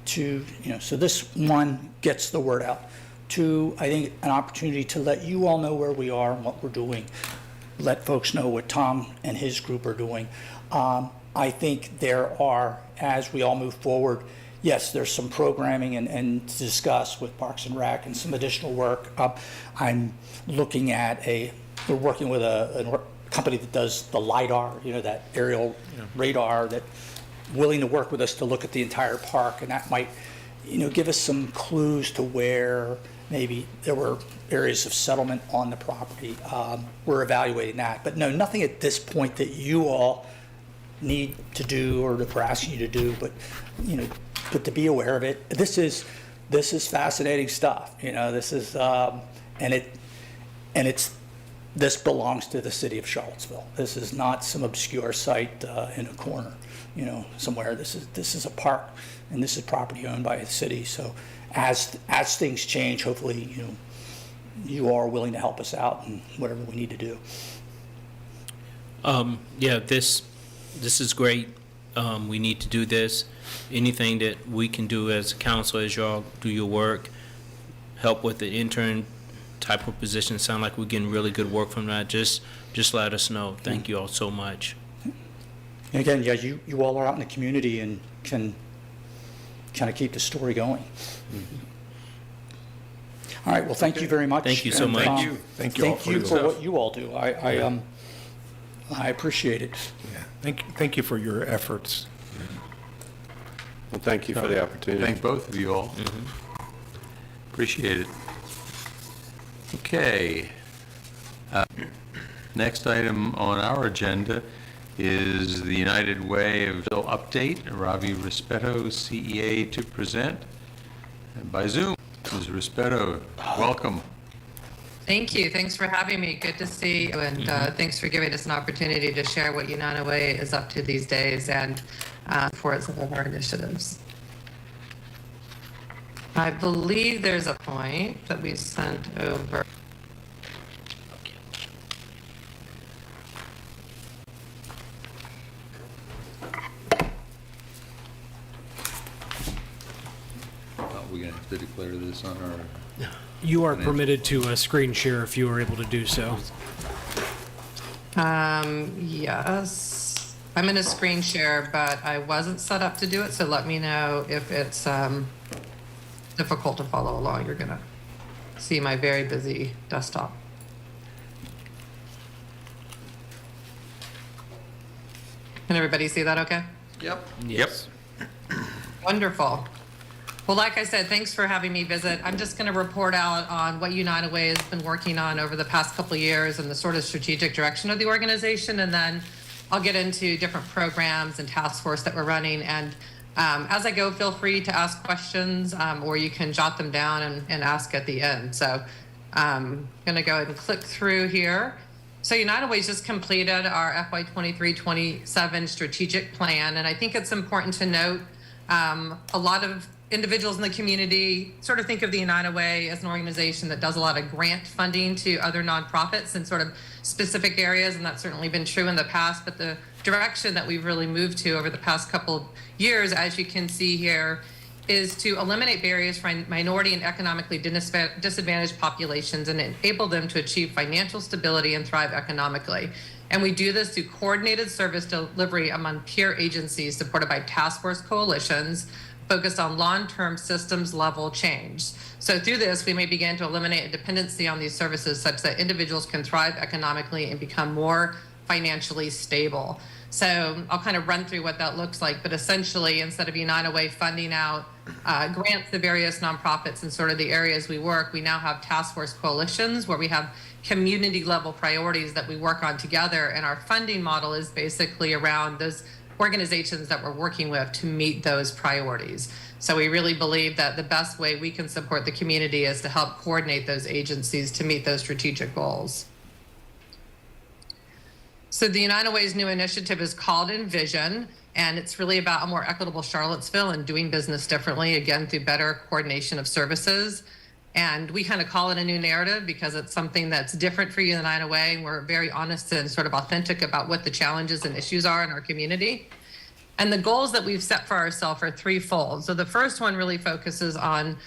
to, so this one gets the word out. Two, I think an opportunity to let you all know where we are and what we're doing. Let folks know what Tom and his group are doing. I think there are, as we all move forward, yes, there's some programming and to discuss with Parks and Rec and some additional work. I'm looking at we're working with a company that does the LiDAR, that aerial radar, that willing to work with us to look at the entire park, and that might, give us some clues to where maybe there were areas of settlement on the property. We're evaluating that, but no, nothing at this point that you all need to do or that we're asking you to do, but but to be aware of it. This is fascinating stuff. This is and it's this belongs to the city of Charlottesville. This is not some obscure site in a corner, you know, somewhere. This is a park, and this is property owned by the city. So as things change, hopefully, you know, you are willing to help us out in whatever we need to do. Yeah, this is great. We need to do this. Anything that we can do as a council, as y'all do your work, help with the intern type of position. Sound like we're getting really good work from that. Just let us know. Thank you all so much. And again, yeah, you all are out in the community and can kind of keep the story going. All right, well, thank you very much. Thank you so And, much. Thank you. Thank you all Thank for you your for stuff. what you all do. I appreciate it. Yeah. Thank you for your efforts. Well, thank you for the opportunity. Thank both of you all. Appreciate it. Okay. Next item on our agenda is the United Way of Bill update. Ravi Rispetto, CEA, to present by Zoom. Ms. Rispetto, welcome. Thank you. Thanks for having me. Good to see you, and thanks for giving us an opportunity to share what United Way is up to these days and for some of our initiatives. I believe there's a point that we sent over. We're going to have to declare this on our... You are permitted to screen share if you are able to do so. Yes. I'm in a screen share, but I wasn't set up to do it, so let me know if it's difficult to follow along. You're going to see my very busy desktop. Can everybody see that okay? Yep. Wonderful. Well, like I said, thanks for having me visit. I'm just going to report out on what United Way has been working on over the past couple of years and the sort of strategic direction of the organization, and then I'll get into different programs and task force that we're running. And as I go, feel free to ask questions, or you can jot them down and ask at the end. So I'm going to go ahead and click through here. So United Way's just completed our FY 23-27 strategic plan, and I think it's important to note a lot of individuals in the community sort of think of the United Way as an organization that does a lot of grant funding to other nonprofits in sort of specific areas, and that's certainly been true in the past. But the direction that we've really moved to over the past couple of years, as you can see here, is to eliminate barriers for minority and economically disadvantaged populations and enable them to achieve financial stability and thrive economically. And we do this through coordinated service delivery among peer agencies supported by task force coalitions focused on long-term systems level change. So through this, we may begin to eliminate a dependency on these services such that individuals can thrive economically and become more financially stable. So I'll kind of run through what that looks like, but essentially, instead of United Way funding out grants to various nonprofits in sort of the areas we work, we now have task force coalitions where we have community level priorities that we work on together. And our funding model is basically around those organizations that we're working with to meet those priorities. So we really believe that the best way we can support the community is to help coordinate those agencies to meet those strategic goals. So the United Way's new initiative is called Envision, and it's really about a more equitable Charlottesville and doing business differently, again, through better coordination of services. And we kind of call it a new narrative because it's something that's different for United Way. We're very honest and sort of authentic about what the challenges and issues are in our community. And the goals that we've set for ourselves are threefold. So the first one really focuses on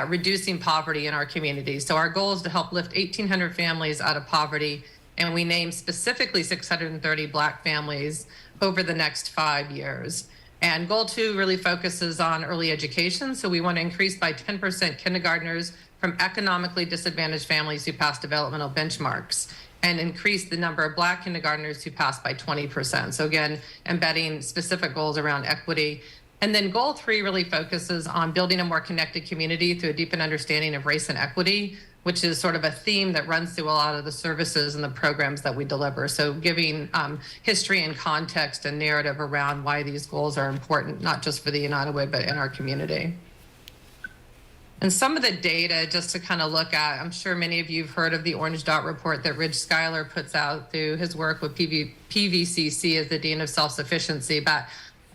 reducing poverty in our community. So our goal is to help lift 1,800 families out of poverty, and we named specifically 630 Black families over the next 5 years. And goal 2 really focuses on early education. So we want to increase by 10% kindergartners from economically disadvantaged families who pass developmental benchmarks, and increase the number of Black kindergartners who pass by 20%. So again, embedding specific goals around equity. And then goal 3 really focuses on building a more connected community through a deepened understanding of race and equity, which is sort of a theme that runs through a lot of the services and the programs that we deliver. So giving history and context and narrative around why these goals are important, not just for the United Way, but in our community. And some of the data, just to kind of look at, I'm sure many of you have heard of the Orange Dot report that Rich Schuyler puts out through his work with PVCC as the Dean of Self-Sufficiency. But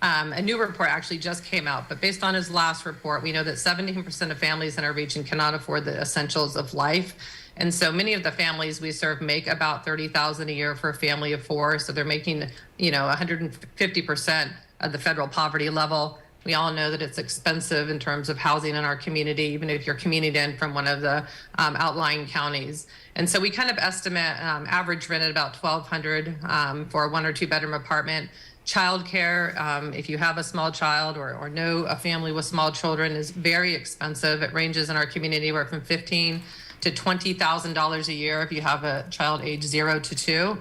a new report actually just came out. But based on his last report, we know that 17% of families in our region cannot afford the essentials of life. And so many of the families we serve make about $30,000 a year for a family of four. So they're making, 150% of the federal poverty level. We all know that it's expensive in terms of housing in our community, even if you're commuting in from one of the outlying counties. And so we kind of estimate average rent at about $1,200 for a 1 or 2 bedroom apartment. Childcare, if you have a small child or know a family with small children, is very expensive. It ranges in our community anywhere from $15,000 to $20,000 a year if you have a child age 0 to 2,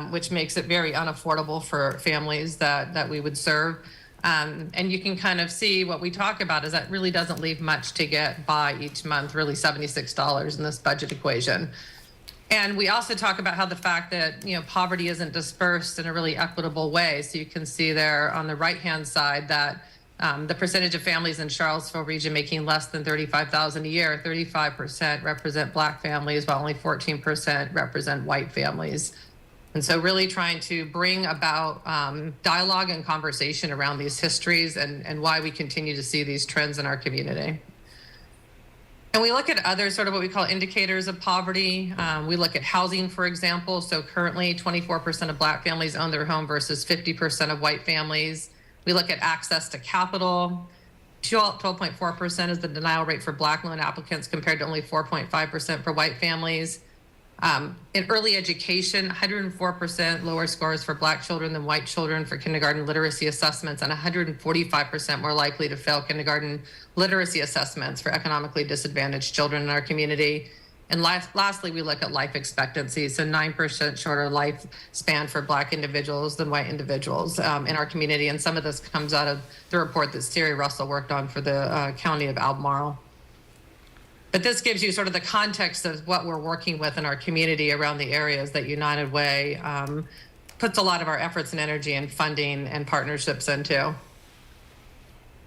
which makes it very unaffordable for families that we would serve. And you can kind of see what we talk about is that really doesn't leave much to get by each month, really $76 in this budget equation. And we also talk about how the fact that, poverty isn't dispersed in a really equitable way. So you can see there on the right-hand side that the percentage of families in Charlottesville region making less than $35,000 a year, 35% represent Black families, while only 14% represent white families. And so really trying to bring about dialogue and conversation around these histories and why we continue to see these trends in our community. And we look at other sort of what we call indicators of poverty. We look at housing, for example. So currently 24% of Black families own their home versus 50% of white families. We look at access to capital. 12.4% is the denial rate for Black loan applicants compared to only 4.5% for white families. In early education, 104% lower scores for Black children than white children for kindergarten literacy assessments, and 145% more likely to fail kindergarten literacy assessments for economically disadvantaged children in our community. And lastly, we look at life expectancy, so 9% shorter lifespan for Black individuals than white individuals in our community. And some of this comes out of the report that Siri Russell worked on for the county of Albemarle. But this gives you sort of the context of what we're working with in our community around the areas that United Way puts a lot of our efforts and energy and funding and partnerships into.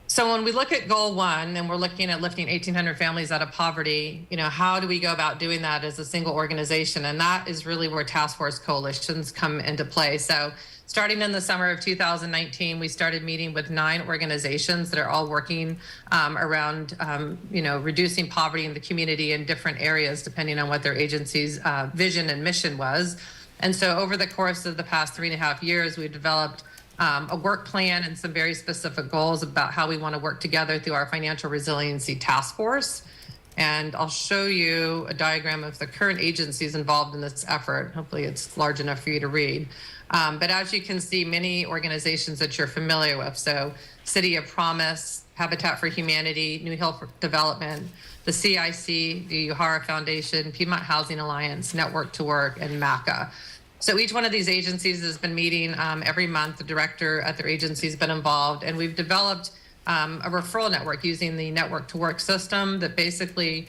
So when we look at goal 1 and we're looking at lifting 1,800 families out of poverty, how do we go about doing that as a single organization? And that is really where task force coalitions come into play. So starting in the summer of 2019, we started meeting with 9 organizations that are all working around, reducing poverty in the community in different areas, depending on what their agency's vision and mission was. And so over the course of the past 3.5 years, we've developed a work plan and some very specific goals about how we want to work together through our financial resiliency task force. And I'll show you a diagram of the current agencies involved in this effort. Hopefully it's large enough for you to read. But as you can see, many organizations that you're familiar with. So City of Promise, Habitat for Humanity, New Hill Development, the CIC, the Uehara Foundation, Piedmont Housing Alliance, Network to Work, and MACA. So each one of these agencies has been meeting every month. The director at their agency has been involved, and we've developed a referral network using the Network to Work system that basically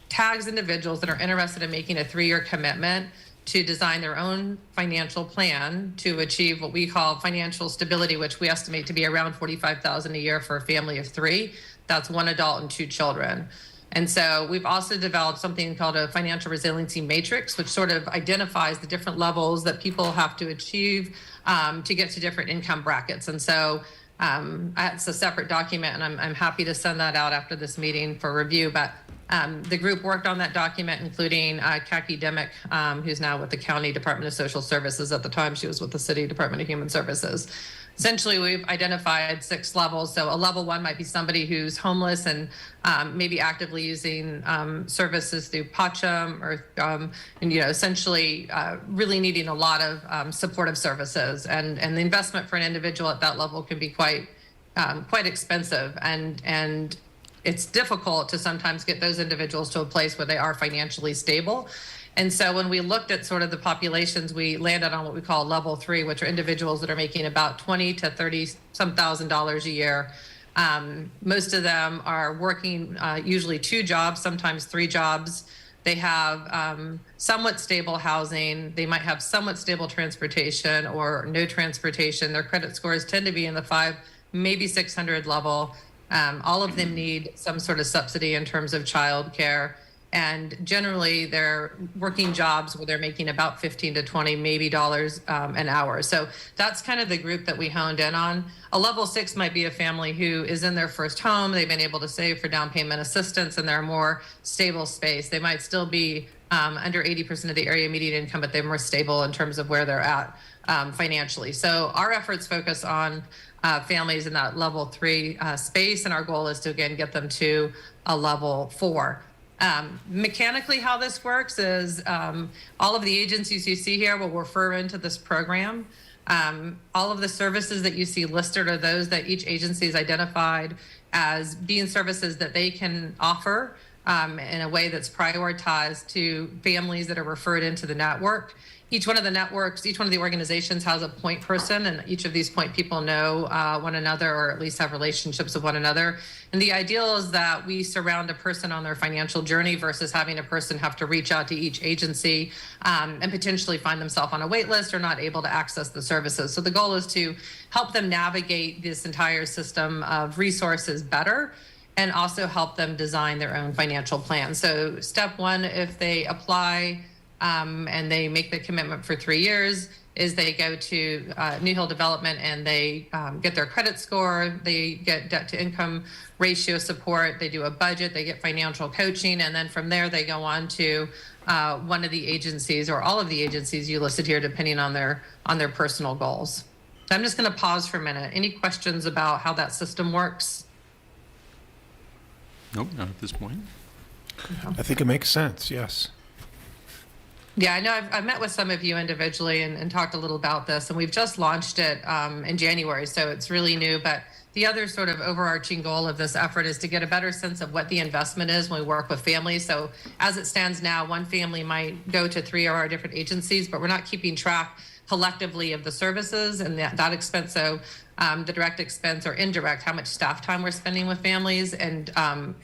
tags individuals that are interested in making a 3-year commitment to design their own financial plan to achieve what we call financial stability, which we estimate to be around $45,000 a year for a family of 3. That's 1 adult and 2 children. And so we've also developed something called a financial resiliency matrix, which sort of identifies the different levels that people have to achieve to get to different income brackets. And so it's a separate document, and I'm happy to send that out after this meeting for review. But the group worked on that document, including Kaki Demick, who's now with the County Department of Social Services. At the time, she was with the City Department of Human Services. Essentially, we've identified 6 levels. So a level 1 might be somebody who's homeless and maybe actively using services through Pacham or, essentially really needing a lot of supportive services. And the investment for an individual at that level can be quite expensive. And it's difficult to sometimes get those individuals to a place where they are financially stable. And so when we looked at sort of the populations, we landed on what we call level 3, which are individuals that are making about $20,000 to $30-some thousand a year. Most of them are working usually 2 jobs, sometimes 3 jobs. They have somewhat stable housing. They might have somewhat stable transportation or no transportation. Their credit scores tend to be in the 5, maybe 600 level. All of them need some sort of subsidy in terms of childcare. And generally, they're working jobs where they're making about 15 to 20, maybe dollars an hour. So that's kind of the group that we honed in on. A level 6 might be a family who is in their first home. They've been able to save for down payment assistance, and they're a more stable space. They might still be under 80% of the area median income, but they're more stable in terms of where they're at financially. So our efforts focus on families in that level 3 space, and our goal is to, again, get them to a level 4. Mechanically, how this works is all of the agencies you see here will refer into this program. All of the services that you see listed are those that each agency has identified as being services that they can offer in a way that's prioritized to families that are referred into the network. Each one of the networks, each one of the organizations has a point person, and each of these point people know one another, or at least have relationships with one another. And the ideal is that we surround a person on their financial journey versus having a person have to reach out to each agency and potentially find themselves on a wait list or not able to access the services. So the goal is to help them navigate this entire system of resources better, and also help them design their own financial plan. So step 1, if they apply and they make the commitment for 3 years, is they go to New Hill Development and they get their credit score, they get debt to income ratio support, they do a budget, they get financial coaching, and then from there they go on to one of the agencies or all of the agencies you listed here, depending on their personal goals. So I'm just going to pause for a minute. Any questions about how that system works? Nope, not at this point. I think it makes sense, yes. Yeah, I know I've met with some of you individually and talked a little about this, and we've just launched it in January, so it's really new. But the other sort of overarching goal of this effort is to get a better sense of what the investment is when we work with families. So as it stands now, one family might go to 3 of our different agencies, but we're not keeping track collectively of the services and that expense. So the direct expense or indirect, how much staff time we're spending with families. And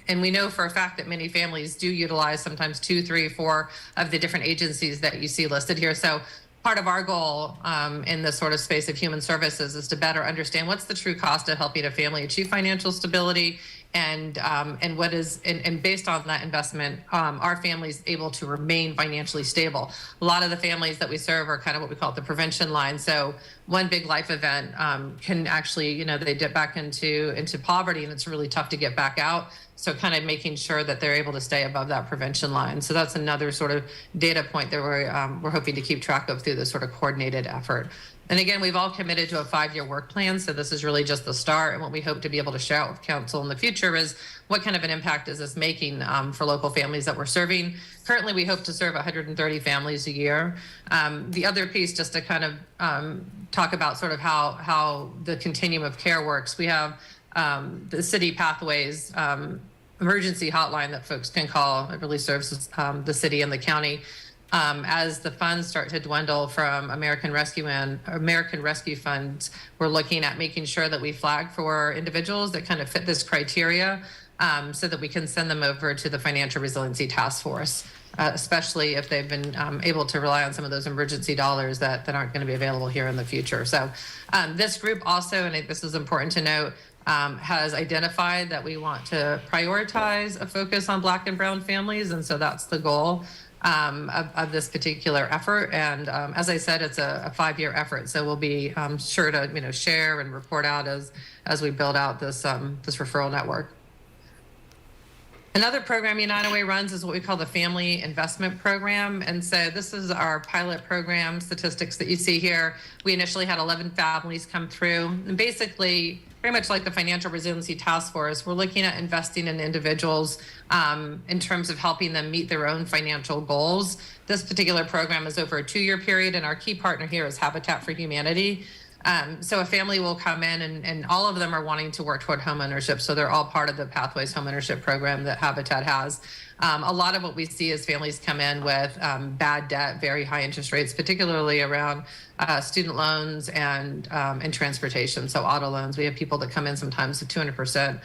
we know for a fact that many families do utilize sometimes 2, 3, 4 of the different agencies that you see listed here. So part of our goal in this sort of space of human services is to better understand what's the true cost of helping a family achieve financial stability, and what is, and based on that investment, are families able to remain financially stable? A lot of the families that we serve are kind of what we call the prevention line. So one big life event can actually, they dip back into poverty, and it's really tough to get back out. So kind of making sure that they're able to stay above that prevention line. So that's another sort of data point that we're hoping to keep track of through this sort of coordinated effort. And again, we've all committed to a 5-year work plan. So this is really just the start. And what we hope to be able to share out with council in the future is what kind of an impact is this making for local families that we're serving. Currently, we hope to serve 130 families a year. The other piece, just to kind of talk about sort of how the continuum of care works, we have the city pathways emergency hotline that folks can call. It really serves the city and the county. As the funds start to dwindle from American Rescue funds, we're looking at making sure that we flag for individuals that kind of fit this criteria, so that we can send them over to the Financial Resiliency Task Force, especially if they've been able to rely on some of those emergency dollars that aren't going to be available here in the future. So this group also, and this is important to note, has identified that we want to prioritize a focus on Black and Brown families, and so that's the goal of this particular effort. And as I said, it's a 5-year effort, so we'll be sure to share and report out as we build out this referral network. Another program United Way runs is what we call the Family Investment Program. And so this is our pilot program statistics that you see here. We initially had 11 families come through. And basically, very much like the Financial Resiliency Task Force, we're looking at investing in individuals in terms of helping them meet their own financial goals. This particular program is over a 2-year period, and our key partner here is Habitat for Humanity. So a family will come in, and all of them are wanting to work toward homeownership. So they're all part of the Pathways homeownership program that Habitat has. A lot of what we see is families come in with bad debt, very high interest rates, particularly around student loans and transportation. So auto loans, we have people that come in sometimes with 200%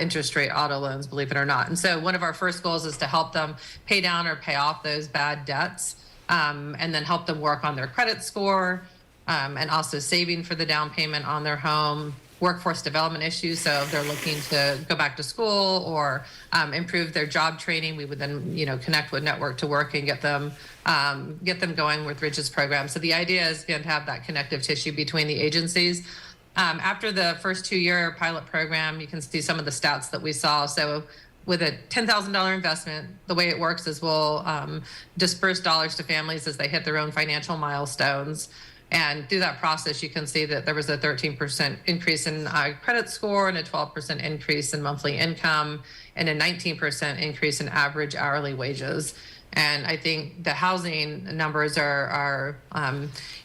interest rate auto loans, believe it or not. And so one of our first goals is to help them pay down or pay off those bad debts, and then help them work on their credit score, and also saving for the down payment on their home, workforce development issues. So if they're looking to go back to school or improve their job training, we would then, connect with Network to Work and get them going with Ridge's program. So the idea is going to have that connective tissue between the agencies. After the first 2-year pilot program, you can see some of the stats that we saw. So with a $10,000 investment, the way it works is we'll disperse dollars to families as they hit their own financial milestones. And through that process, you can see that there was a 13% increase in credit score and a 12% increase in monthly income and a 19% increase in average hourly wages. And I think the housing numbers are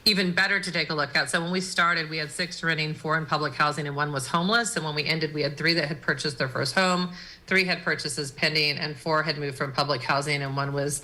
even better to take a look at. So when we started, we had 6 renting, 4 in public housing, and 1 was homeless. And when we ended, we had 3 that had purchased their first home, 3 had purchases pending, and 4 had moved from public housing, and one was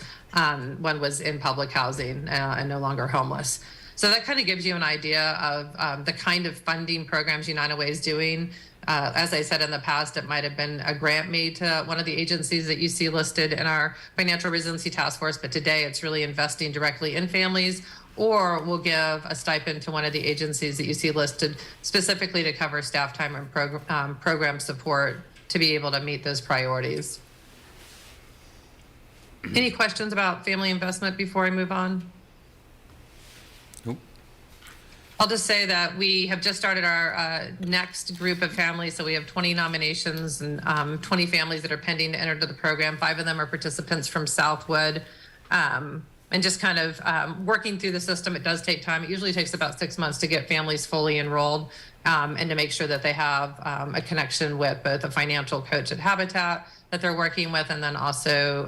in public housing and no longer homeless. So that kind of gives you an idea of the kind of funding programs United Way is doing. As I said in the past, it might have been a grant made to one of the agencies that you see listed in our Financial Resiliency Task Force, but today it's really investing directly in families, or we'll give a stipend to one of the agencies that you see listed specifically to cover staff time and program support to be able to meet those priorities. Any questions about family investment before I move on? Nope. I'll just say that we have just started our next group of families. So we have 20 nominations and 20 families that are pending to enter to the program. 5 of them are participants from Southwood. And just kind of working through the system, it does take time. It usually takes about 6 months to get families fully enrolled and to make sure that they have a connection with both a financial coach at Habitat that they're working with, and then also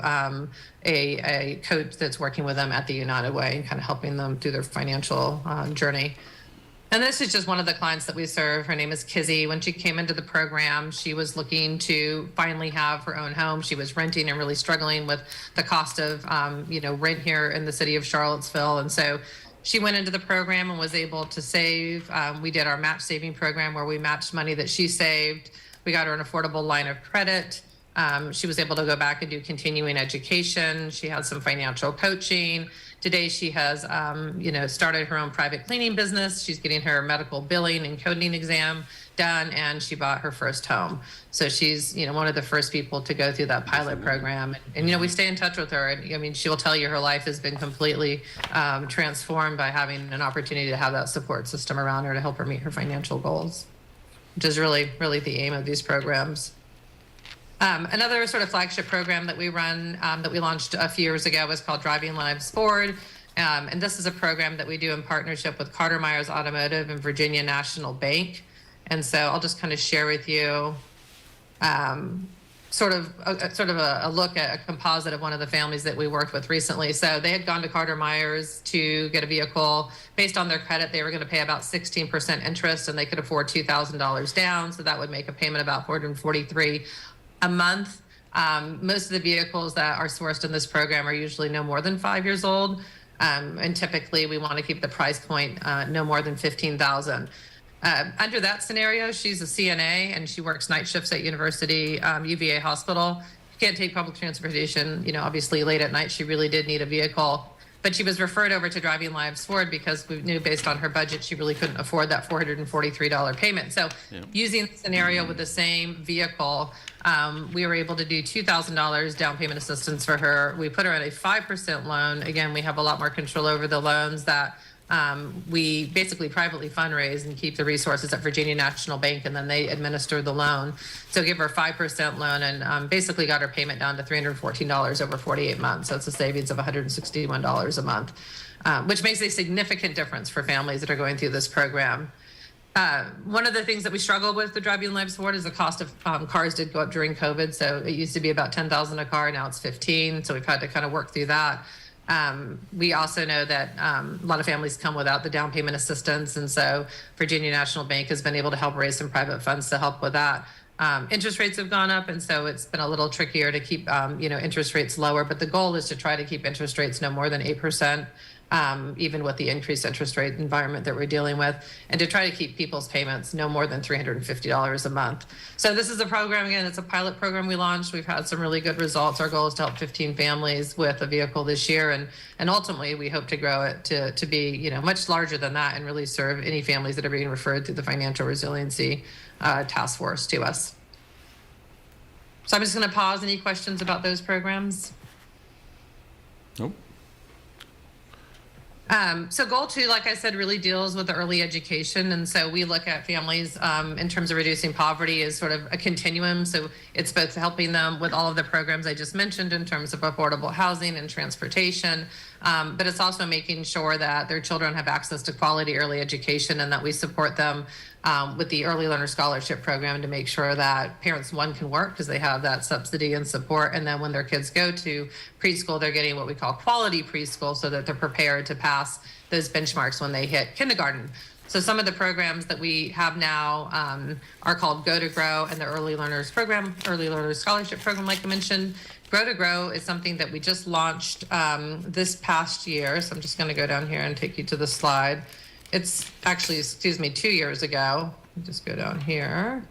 a coach that's working with them at the United Way and kind of helping them through their financial journey. And this is just one of the clients that we serve. Her name is Kizzy. When she came into the program, she was looking to finally have her own home. She was renting and really struggling with the cost of, rent here in the city of Charlottesville. And so she went into the program and was able to save. We did our match saving program where we matched money that she saved. We got her an affordable line of credit. She was able to go back and do continuing education. She had some financial coaching. Today she has, started her own private cleaning business. She's getting her medical billing and coding exam done, and she bought her first home. So she's, one of the first people to go through that pilot program. And we stay in touch with her. And she will tell you her life has been completely transformed by having an opportunity to have that support system around her to help her meet her financial goals, which is really, really the aim of these programs. Another sort of flagship program that we run, that we launched a few years ago, was called Driving Lives Forward. And this is a program that we do in partnership with Carter Myers Automotive and Virginia National Bank. And so I'll just kind of share with you sort of a look at a composite of one of the families that we worked with recently. So they had gone to Carter Myers to get a vehicle. Based on their credit, they were going to pay about 16% interest, and they could afford $2,000 down. So that would make a payment about $443 a month. Most of the vehicles that are sourced in this program are usually no more than 5 years old. And typically we want to keep the price point no more than $15,000. Under that scenario, she's a CNA and she works night shifts at University UVA Hospital. You can't take public transportation, obviously late at night. She really did need a vehicle. But she was referred over to Driving Lives Forward because we knew based on her budget, she really couldn't afford that $443 payment. So using the scenario with the same vehicle, we were able to do $2,000 down payment assistance for her. We put her on a 5% loan. Again, we have a lot more control over the loans that we basically privately fundraise and keep the resources at Virginia National Bank, and then they administer the loan. So give her a 5% loan and basically got her payment down to $314 over 48 months. So it's a savings of $161 a month, which makes a significant difference for families that are going through this program. One of the things that we struggle with the Driving Lives Forward is the cost of cars did go up during COVID. So it used to be about $10,000 a car, now it's $15,000. So we've had to kind of work through that. We also know that a lot of families come without the down payment assistance, and so Virginia National Bank has been able to help raise some private funds to help with that. Interest rates have gone up, and so it's been a little trickier to keep interest rates lower, but the goal is to try to keep interest rates no more than 8%. even with the increased interest rate environment that we're dealing with, and to try to keep people's payments no more than $350 a month. So this is a program, again, it's a pilot program we launched. We've had some really good results. Our goal is to help 15 families with a vehicle this year, and ultimately we hope to grow it to be much larger than that and really serve any families that are being referred through the Financial Resiliency Task Force to us. So I'm just going to pause. Any questions about those programs? Nope. So goal 2, like I said, really deals with the early education. And so we look at families in terms of reducing poverty as sort of a continuum. So it's both helping them with all of the programs I just mentioned in terms of affordable housing and transportation, but it's also making sure that their children have access to quality early education and that we support them with the Early Learner Scholarship Program to make sure that parents, one, can work because they have that subsidy and support. And then when their kids go to preschool, they're getting what we call quality preschool so that they're prepared to pass those benchmarks when they hit kindergarten. So some of the programs that we have now are called Go to Grow and the Early Learners Program, Early Learners Scholarship Program, like I mentioned. Grow to Grow is something that we just launched this past year. So I'm just going to go down here and take you to the slide. It's actually, 2 years ago. Just go down here.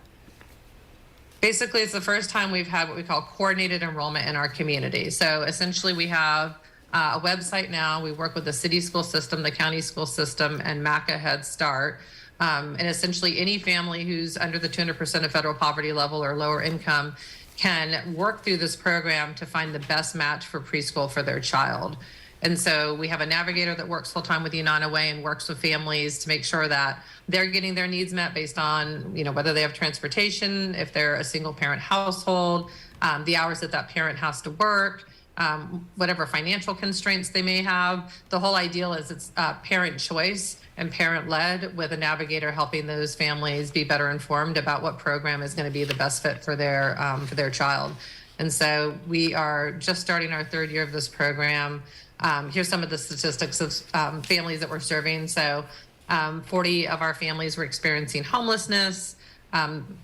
Basically, it's the first time we've had what we call coordinated enrollment in our community. So essentially, we have a website now. We work with the city school system, the county school system, and MACA Head Start. And essentially, any family who's under the 200% of federal poverty level or lower income can work through this program to find the best match for preschool for their child. And so we have a navigator that works full-time with United Way and works with families to make sure that they're getting their needs met based on, whether they have transportation, if they're a single parent household, the hours that parent has to work, whatever financial constraints they may have. The whole ideal is it's parent choice and parent-led, with a navigator helping those families be better informed about what program is going to be the best fit for their child. And so we are just starting our 3rd year of this program. Here's some of the statistics of families that we're serving. So 40 of our families were experiencing homelessness.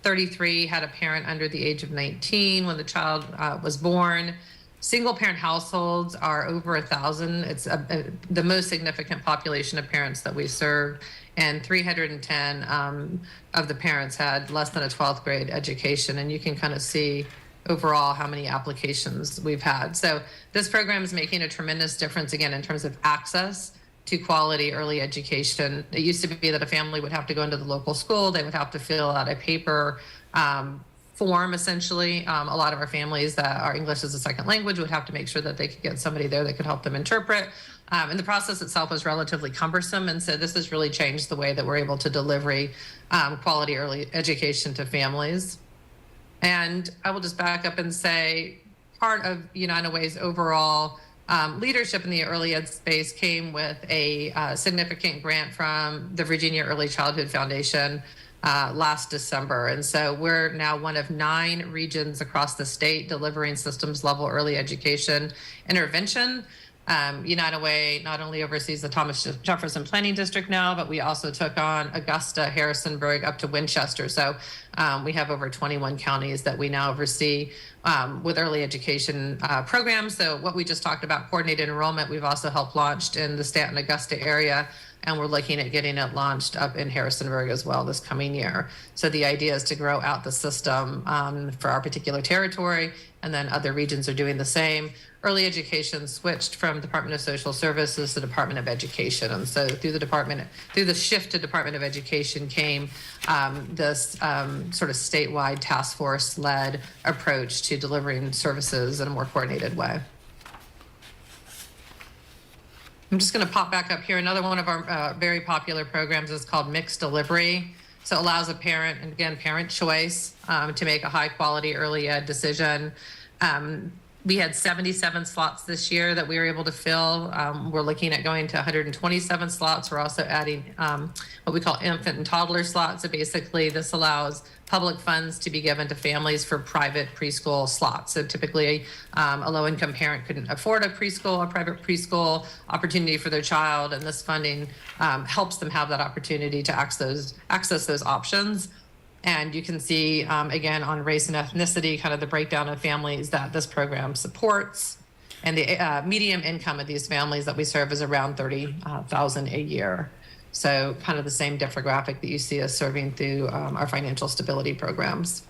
33 had a parent under the age of 19 when the child was born. Single parent households are over 1,000. It's the most significant population of parents that we serve. And 310 of the parents had less than a 12th grade education. And you can kind of see overall how many applications we've had. So this program is making a tremendous difference, again, in terms of access to quality early education. It used to be that a family would have to go into the local school. They would have to fill out a paper form, essentially. A lot of our families that are English as a second language would have to make sure that they could get somebody there that could help them interpret. And the process itself was relatively cumbersome. And so this has really changed the way that we're able to deliver quality early education to families. And I will just back up and say part of United Way's overall leadership in the early ed space came with a significant grant from the Virginia Early Childhood Foundation last December. And so we're now one of 9 regions across the state delivering systems level early education intervention. United Way not only oversees the Thomas Jefferson Planning District now, but we also took on Augusta, Harrisonburg, up to Winchester. So we have over 21 counties that we now oversee with early education programs. So what we just talked about, coordinated enrollment, we've also helped launched in the Stanton, Augusta area, and we're looking at getting it launched up in Harrisonburg as well this coming year. So the idea is to grow out the system for our particular territory, and then other regions are doing the same. Early education switched from Department of Social Services to Department of Education. And so through the shift to Department of Education came this sort of statewide task force-led approach to delivering services in a more coordinated way. I'm just going to pop back up here. Another one of our very popular programs is called Mixed Delivery. So it allows a parent, and again, parent choice, to make a high quality early ed decision. We had 77 slots this year that we were able to fill. We're looking at going to 127 slots. We're also adding what we call infant and toddler slots. So basically this allows public funds to be given to families for private preschool slots. So typically a low-income parent couldn't afford a private preschool opportunity for their child, and this funding helps them have that opportunity to access those options. And you can see, again, on race and ethnicity, kind of the breakdown of families that this program supports. And the median income of these families that we serve is around $30,000 a year. So kind of the same demographic that you see us serving through our financial stability programs.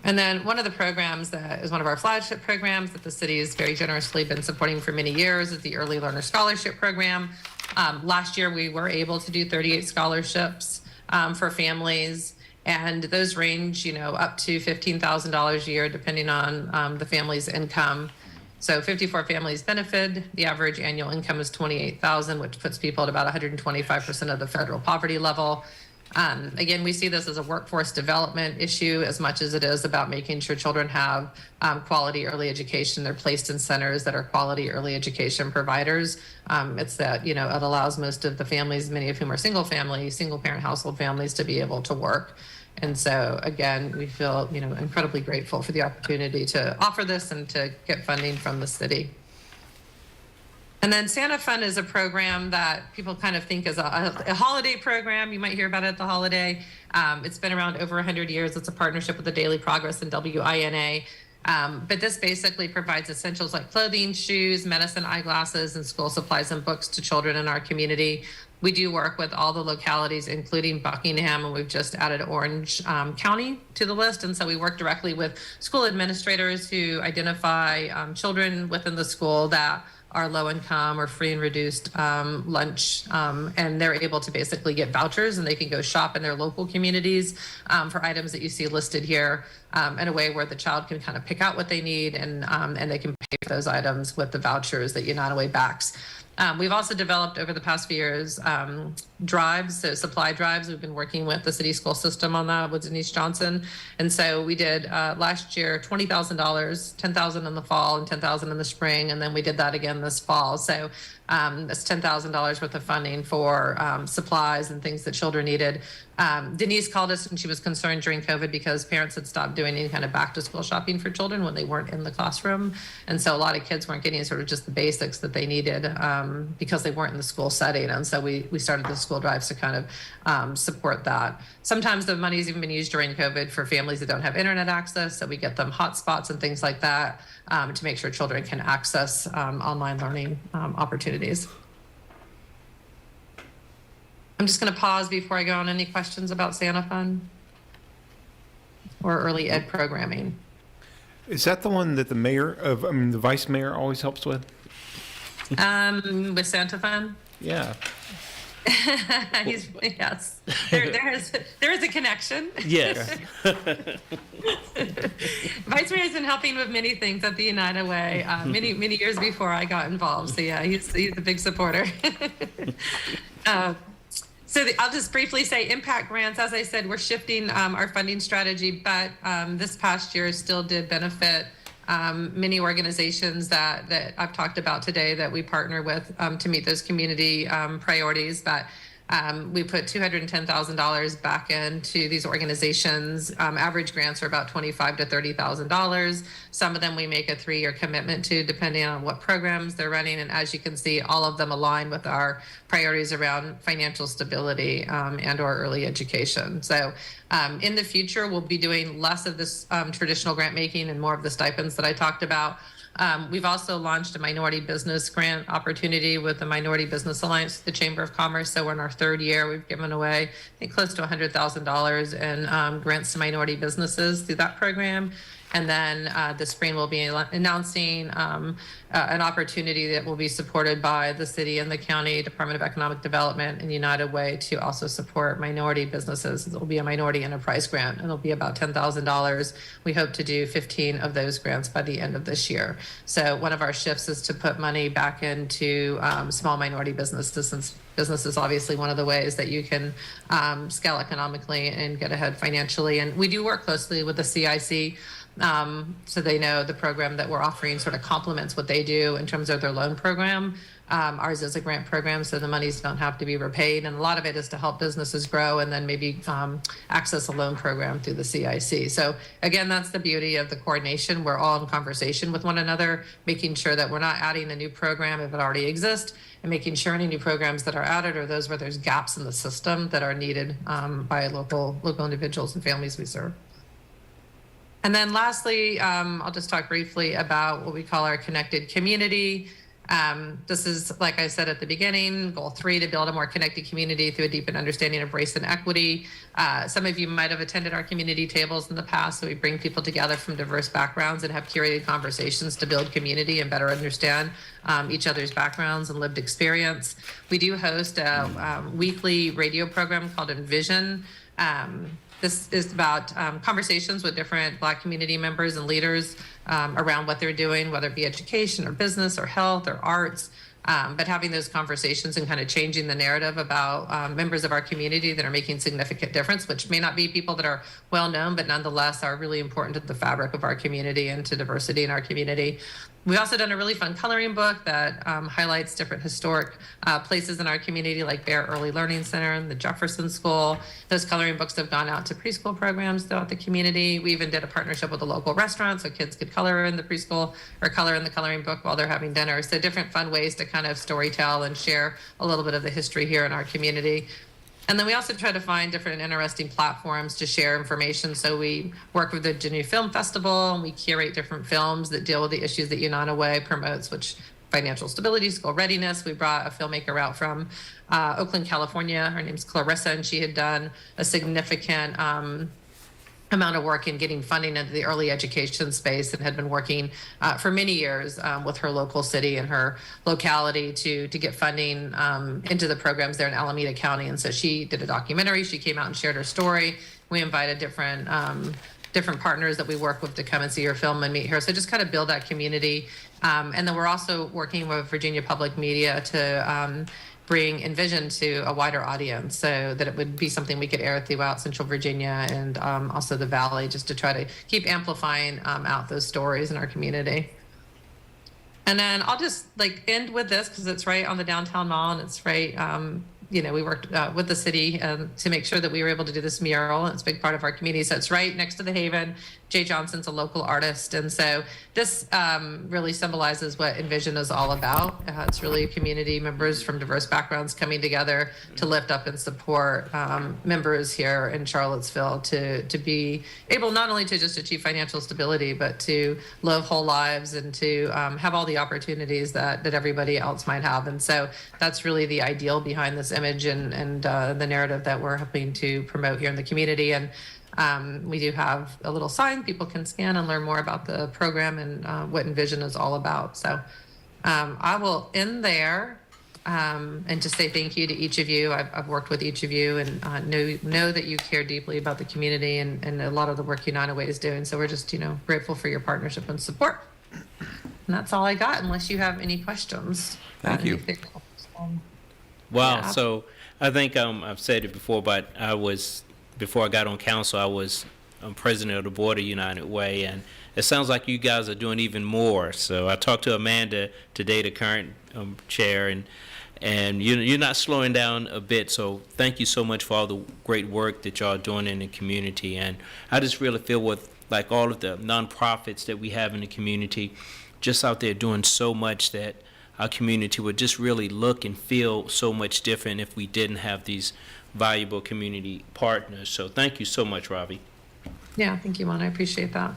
And then one of the programs that is one of our flagship programs that the city has very generously been supporting for many years is the Early Learner Scholarship Program. Last year, we were able to do 38 scholarships for families, and those range, up to $15,000 a year, depending on the family's income. So 54 families benefited. The average annual income is $28,000, which puts people at about 125% of the federal poverty level. Again, we see this as a workforce development issue as much as it is about making sure children have quality early education. They're placed in centers that are quality early education providers. It's that, it allows most of the families, many of whom are single parent household families, to be able to work. And so, again, we feel, incredibly grateful for the opportunity to offer this and to get funding from the city. And then Santa Fund is a program that people kind of think is a holiday program. You might hear about it at the holiday. It's been around over 100 years. It's a partnership with the Daily Progress and WINA. But this basically provides essentials like clothing, shoes, medicine, eyeglasses, and school supplies and books to children in our community. We do work with all the localities, including Buckingham, and we've just added Orange County to the list. And so we work directly with school administrators who identify children within the school that are low income or free and reduced lunch, and they're able to basically get vouchers, and they can go shop in their local communities for items that you see listed here in a way where the child can kind of pick out what they need, and they can pay for those items with the vouchers that United Way backs. We've also developed over the past few years drives, so supply drives. We've been working with the city school system on that with Denise Johnson. And so we did last year $20,000, $10,000 in the fall and $10,000 in the spring. And then we did that again this fall. So that's $10,000 worth of funding for supplies and things that children needed. Denise called us and she was concerned during COVID because parents had stopped doing any kind of back to school shopping for children when they weren't in the classroom. And so a lot of kids weren't getting sort of just the basics that they needed because they weren't in the school setting. And so we started the school drives to kind of support that. Sometimes the money's even been used during COVID for families that don't have internet access. So we get them hotspots and things like that to make sure children can access online learning opportunities. I'm just going to pause before I go on any questions about Santa Fund or early ed programming. Is that the one that the vice mayor always helps with? With Santa Fund? Yeah. Yes. There is a connection. Yes. Vice Mayor has been helping with many things at the United Way many years before I got involved. So yeah, he's a big supporter. I'll just briefly say impact grants. As I said, we're shifting our funding strategy, but this past year still did benefit many organizations that I've talked about today that we partner with to meet those community priorities. But we put $210,000 back into these organizations. Average grants are about $25,000 to $30,000. Some of them we make a 3-year commitment to, depending on what programs they're running. And as you can see, all of them align with our priorities around financial stability and or early education. So in the future, we'll be doing less of this traditional grant making and more of the stipends that I talked about. We've also launched a minority business grant opportunity with the Minority Business Alliance, the Chamber of Commerce. So we're in our 3rd year. We've given away, I think, close to $100,000 in grants to minority businesses through that program. And then this spring we'll be announcing an opportunity that will be supported by the city and the county Department of Economic Development and United Way to also support minority businesses. It will be a minority enterprise grant, and it'll be about $10,000. We hope to do 15 of those grants by the end of this year. So one of our shifts is to put money back into small minority businesses, since business is obviously one of the ways that you can scale economically and get ahead financially. And we do work closely with the CIC. So they know the program that we're offering sort of complements what they do in terms of their loan program. Ours is a grant program, so the monies don't have to be repaid. And a lot of it is to help businesses grow and then maybe access a loan program through the CIC. So again, that's the beauty of the coordination. We're all in conversation with one another, making sure that we're not adding a new program if it already exists, and making sure any new programs that are added are those where there's gaps in the system that are needed by local individuals and families we serve. And then lastly, I'll just talk briefly about what we call our connected community. This is, like I said at the beginning, goal 3, to build a more connected community through a deepened understanding of race and equity. Some of you might have attended our community tables in the past, so we bring people together from diverse backgrounds and have curated conversations to build community and better understand each other's backgrounds and lived experience. We do host a weekly radio program called Envision. This is about conversations with different Black community members and leaders around what they're doing, whether it be education or business or health or arts, but having those conversations and kind of changing the narrative about members of our community that are making significant difference, which may not be people that are well known, but nonetheless are really important to the fabric of our community and to diversity in our community. We've also done a really fun coloring book that highlights different historic places in our community, like Bear Early Learning Center and the Jefferson School. Those coloring books have gone out to preschool programs throughout the community. We even did a partnership with a local restaurant so kids could color in the preschool or color in the coloring book while they're having dinner. So different fun ways to kind of storytell and share a little bit of the history here in our community. And then we also try to find different interesting platforms to share information. So we work with the Virginia Film Festival, and we curate different films that deal with the issues that United Way promotes, which financial stability, school readiness. We brought a filmmaker out from Oakland, California. Her name's Clarissa, and she had done a significant amount of work in getting funding into the early education space and had been working for many years with her local city and her locality to get funding into the programs there in Alameda County. And so she did a documentary. She came out and shared her story. We invited different partners that we work with to come and see her film and meet her. So just kind of build that community. And then we're also working with Virginia Public Media to bring Envision to a wider audience so that it would be something we could air throughout Central Virginia and also the Valley, just to try to keep amplifying out those stories in our community. And then I'll just end with this because it's right on the downtown mall and it's right, we worked with the city to make sure that we were able to do this mural. It's a big part of our community. So it's right next to the Haven. Jay Johnson's a local artist. And so this really symbolizes what Envision is all about. It's really community members from diverse backgrounds coming together to lift up and support members here in Charlottesville to be able not only to just achieve financial stability, but to live whole lives and to have all the opportunities that everybody else might have. And so that's really the ideal behind this image and the narrative that we're hoping to promote here in the community. And we do have a little sign people can scan and learn more about the program and what Envision is all about. So I will end there and just say thank you to each of you. I've worked with each of you and know that you care deeply about the community and a lot of the work United Way is doing. So we're just grateful for your partnership and support. And that's all I got, unless you have any questions. Thank you. Wow. Yeah. So I think I've said it before, but before I got on council, I was president of the board of United Way, and it sounds like you guys are doing even more. So I talked to Amanda today, the current chair, and you're not slowing down a bit. So thank you so much for all the great work that y'all are doing in the community. And I just really feel with all of the nonprofits that we have in the community, just out there doing so much that our community would just really look and feel so much different if we didn't have these valuable community partners. So thank you so much, Ravi. Yeah, thank you, Juan. I appreciate that.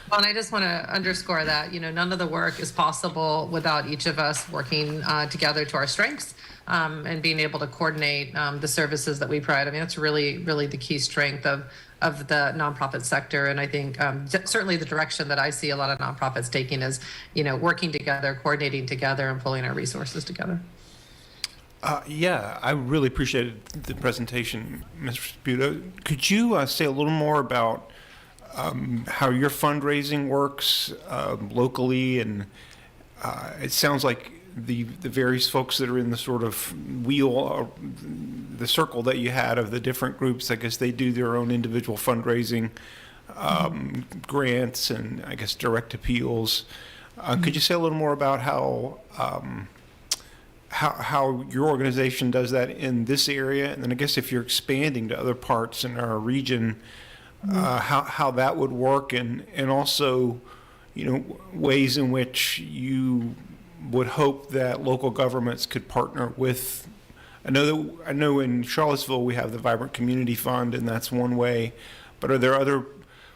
Well, and I just want to underscore that, none of the work is possible without each of us working together to our strengths and being able to coordinate the services that we provide. I mean, that's really, really the key strength of the nonprofit sector. And I think certainly the direction that I see a lot of nonprofits taking is, working together, coordinating together, and pulling our resources together. Yeah, I really appreciated the presentation, Mr. Sputo. Could you say a little more about how your fundraising works locally? And it sounds like the various folks that are in the sort of wheel, the circle that you had of the different groups, I guess they do their own individual fundraising, grants, and I guess direct appeals. Could you say a little more about how your organization does that in this area, and then I guess if you're expanding to other parts in our region, how that would work, and also, ways in which you would hope that local governments could partner with. I know in Charlottesville we have the Vibrant Community Fund, and that's one way, but are there other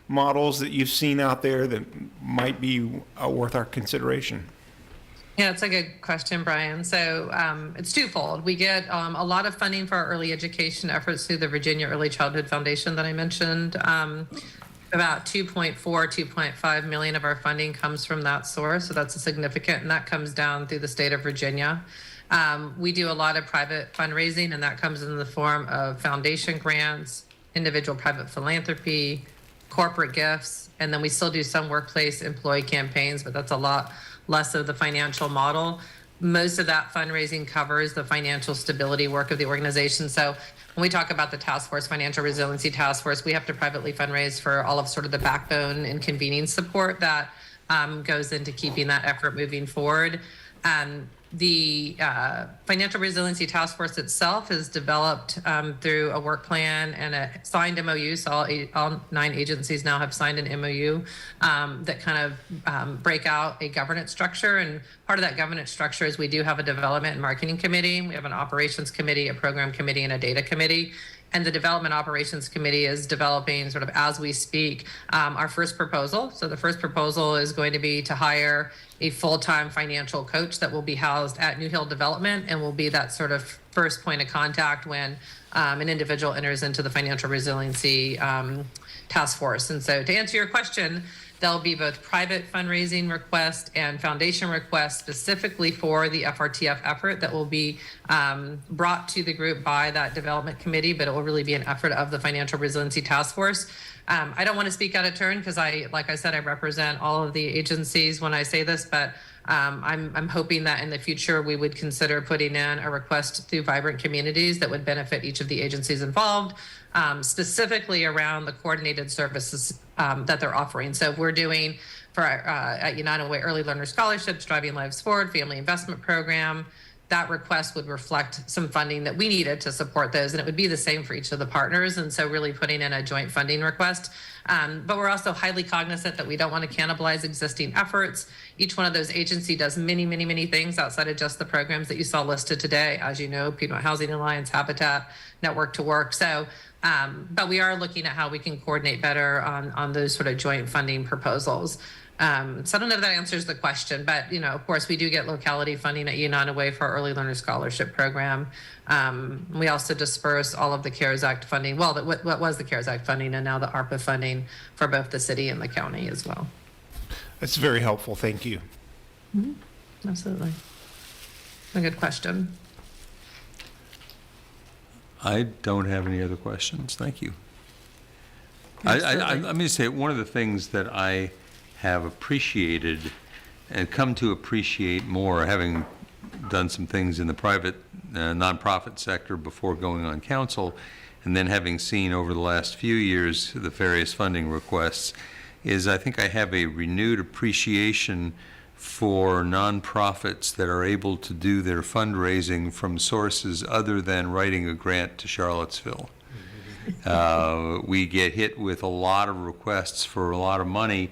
models that you've seen out there that might be worth our consideration? Yeah, it's a good question, Brian. So it's twofold. We get a lot of funding for our early education efforts through the Virginia Early Childhood Foundation that I mentioned. About 2.5 million of our funding comes from that source. So that's a significant, and that comes down through the state of Virginia. We do a lot of private fundraising, and that comes in the form of foundation grants, individual private philanthropy, corporate gifts, and then we still do some workplace employee campaigns, but that's a lot less of the financial model. Most of that fundraising covers the financial stability work of the organization. So when we talk about the task force, Financial Resiliency Task Force, we have to privately fundraise for all of sort of the backbone and convening support that goes into keeping that effort moving forward. The Financial Resiliency Task Force itself is developed through a work plan and a signed MOU. So all 9 agencies now have signed an MOU that kind of break out a governance structure. And part of that governance structure is we do have a development and marketing committee. We have an operations committee, a program committee, and a data committee. And the Development Operations Committee is developing, sort of as we speak, our first proposal. So the first proposal is going to be to hire a full-time financial coach that will be housed at New Hill Development and will be that sort of first point of contact when an individual enters into the Financial Resiliency Task Force. And so to answer your question, there'll be both private fundraising requests and foundation requests specifically for the FRTF effort that will be brought to the group by that development committee, but it will really be an effort of the Financial Resiliency Task Force. I don't want to speak out of turn because like I said, I represent all of the agencies when I say this, but I'm hoping that in the future we would consider putting in a request through Vibrant Communities that would benefit each of the agencies involved, specifically around the coordinated services that they're offering. So if we're doing for at United Way Early Learner Scholarships, Driving Lives Forward, Family Investment Program, that request would reflect some funding that we needed to support those, and it would be the same for each of the partners. And so really putting in a joint funding request. But we're also highly cognizant that we don't want to cannibalize existing efforts. Each one of those agencies does many, many, many things outside of just the programs that you saw listed today. As you know, Piedmont Housing Alliance, Habitat, Network to Work. So, but we are looking at how we can coordinate better on those sort of joint funding proposals. So I don't know if that answers the question, but, of course, we do get locality funding at United Way for our Early Learner Scholarship Program. We also disperse all of the CARES Act funding. Well, what was the CARES Act funding and now the ARPA funding for both the city and the county as well. That's very helpful. Thank you. Mm-hmm. Absolutely. A good question. I don't have any other questions. Thank you. Let me say, one of the things that I have appreciated and come to appreciate more, having done some things in the private nonprofit sector before going on council, and then having seen over the last few years the various funding requests, is I think I have a renewed appreciation for nonprofits that are able to do their fundraising from sources other than writing a grant to Charlottesville. We get hit with a lot of requests for a lot of money,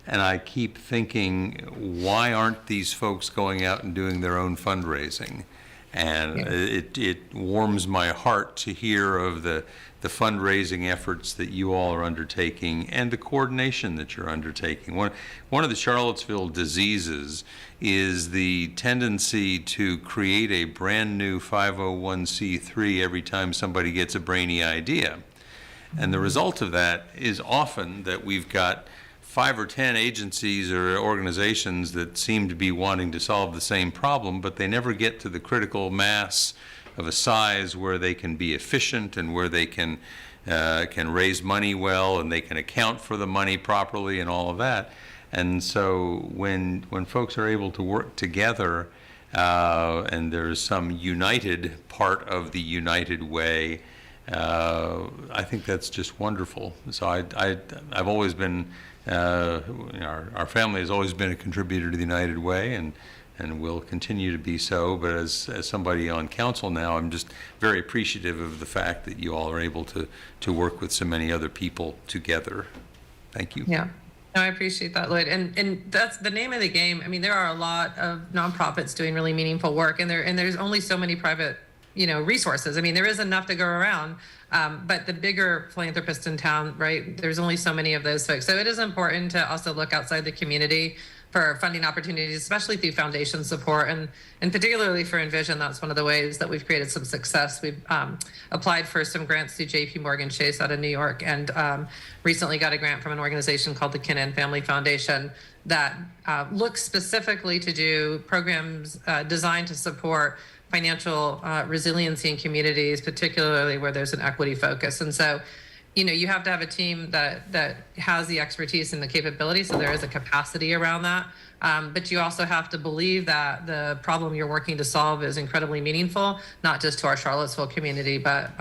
and I keep thinking, why aren't these folks going out and doing their own fundraising? And it warms my heart to hear of the fundraising efforts that you all are undertaking and the coordination that you're undertaking. One of the Charlottesville diseases is the tendency to create a brand new 501c3 every time somebody gets a brainy idea. And the result of that is often that we've got 5 or 10 agencies or organizations that seem to be wanting to solve the same problem, but they never get to the critical mass of a size where they can be efficient and where they can raise money well and they can account for the money properly and all of that. And so when folks are able to work together and there's some united part of the United Way, I think that's just wonderful. So I've always been, our family has always been a contributor to the United Way, and will continue to be so. But as somebody on council now, I'm just very appreciative of the fact that you all are able to work with so many other people together. Thank you. Yeah. No, I appreciate that, Lloyd. And that's the name of the game. I mean, there are a lot of nonprofits doing really meaningful work, and there's only so many private resources. I mean, there is enough to go around, but the bigger philanthropists in town, right? There's only so many of those folks. So it is important to also look outside the community for funding opportunities, especially through foundation support, and particularly for Envision. That's one of the ways that we've created some success. We've applied for some grants through J.P. Morgan Chase out of New York, and recently got a grant from an organization called the Kinnan Family Foundation that looks specifically to do programs designed to support financial resiliency in communities, particularly where there's an equity focus. And so, you have to have a team that has the expertise and the capability, so there is a capacity around that. But you also have to believe that the problem you're working to solve is incredibly meaningful, not just to our Charlottesville community, but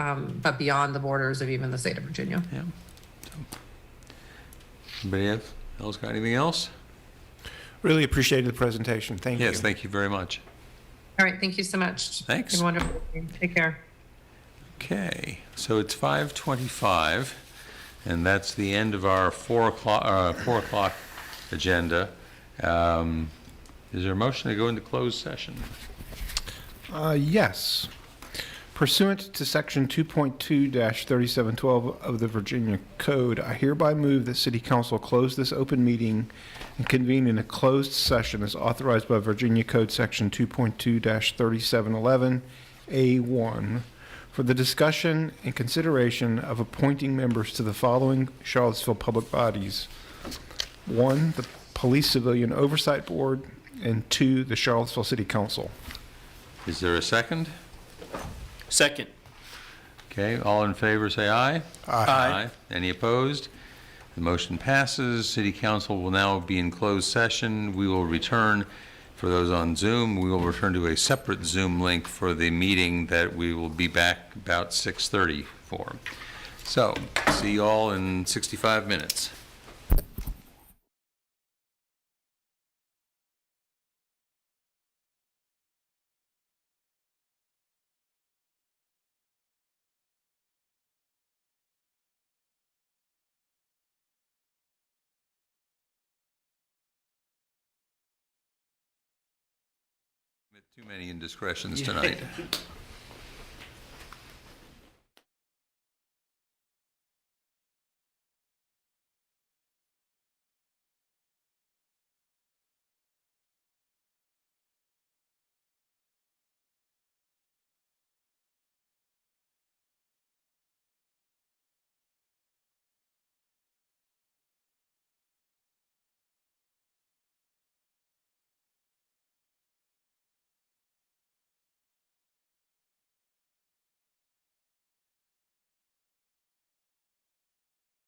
beyond the borders of even the state of Virginia. Yeah. Anybody else got anything else? Really appreciated the presentation. Thank you. Yes, thank you very much. All right, thank you so much. Thanks. Have a wonderful day. Take care. Okay, so it's 5:25, and that's the end of our 4 o'clock agenda. Is there a motion to go into closed session? Yes. Pursuant to Section 2.2-3712 of the Virginia Code, I hereby move that City Council close this open meeting and convene in a closed session as authorized by Virginia Code Section 2.2-3711A1 for the discussion and consideration of appointing members to the following Charlottesville public bodies. 1, the Police Civilian Oversight Board, and 2, the Charlottesville City Council. Is there a second? Second. Okay, all in favor, say aye. Aye. Any opposed? The motion passes. City Council will now be in closed session. We will return, for those on Zoom, we will return to a separate Zoom link for the meeting that we will be back about 6:30 for. So, see you all in 65 minutes. Too many indiscretions tonight.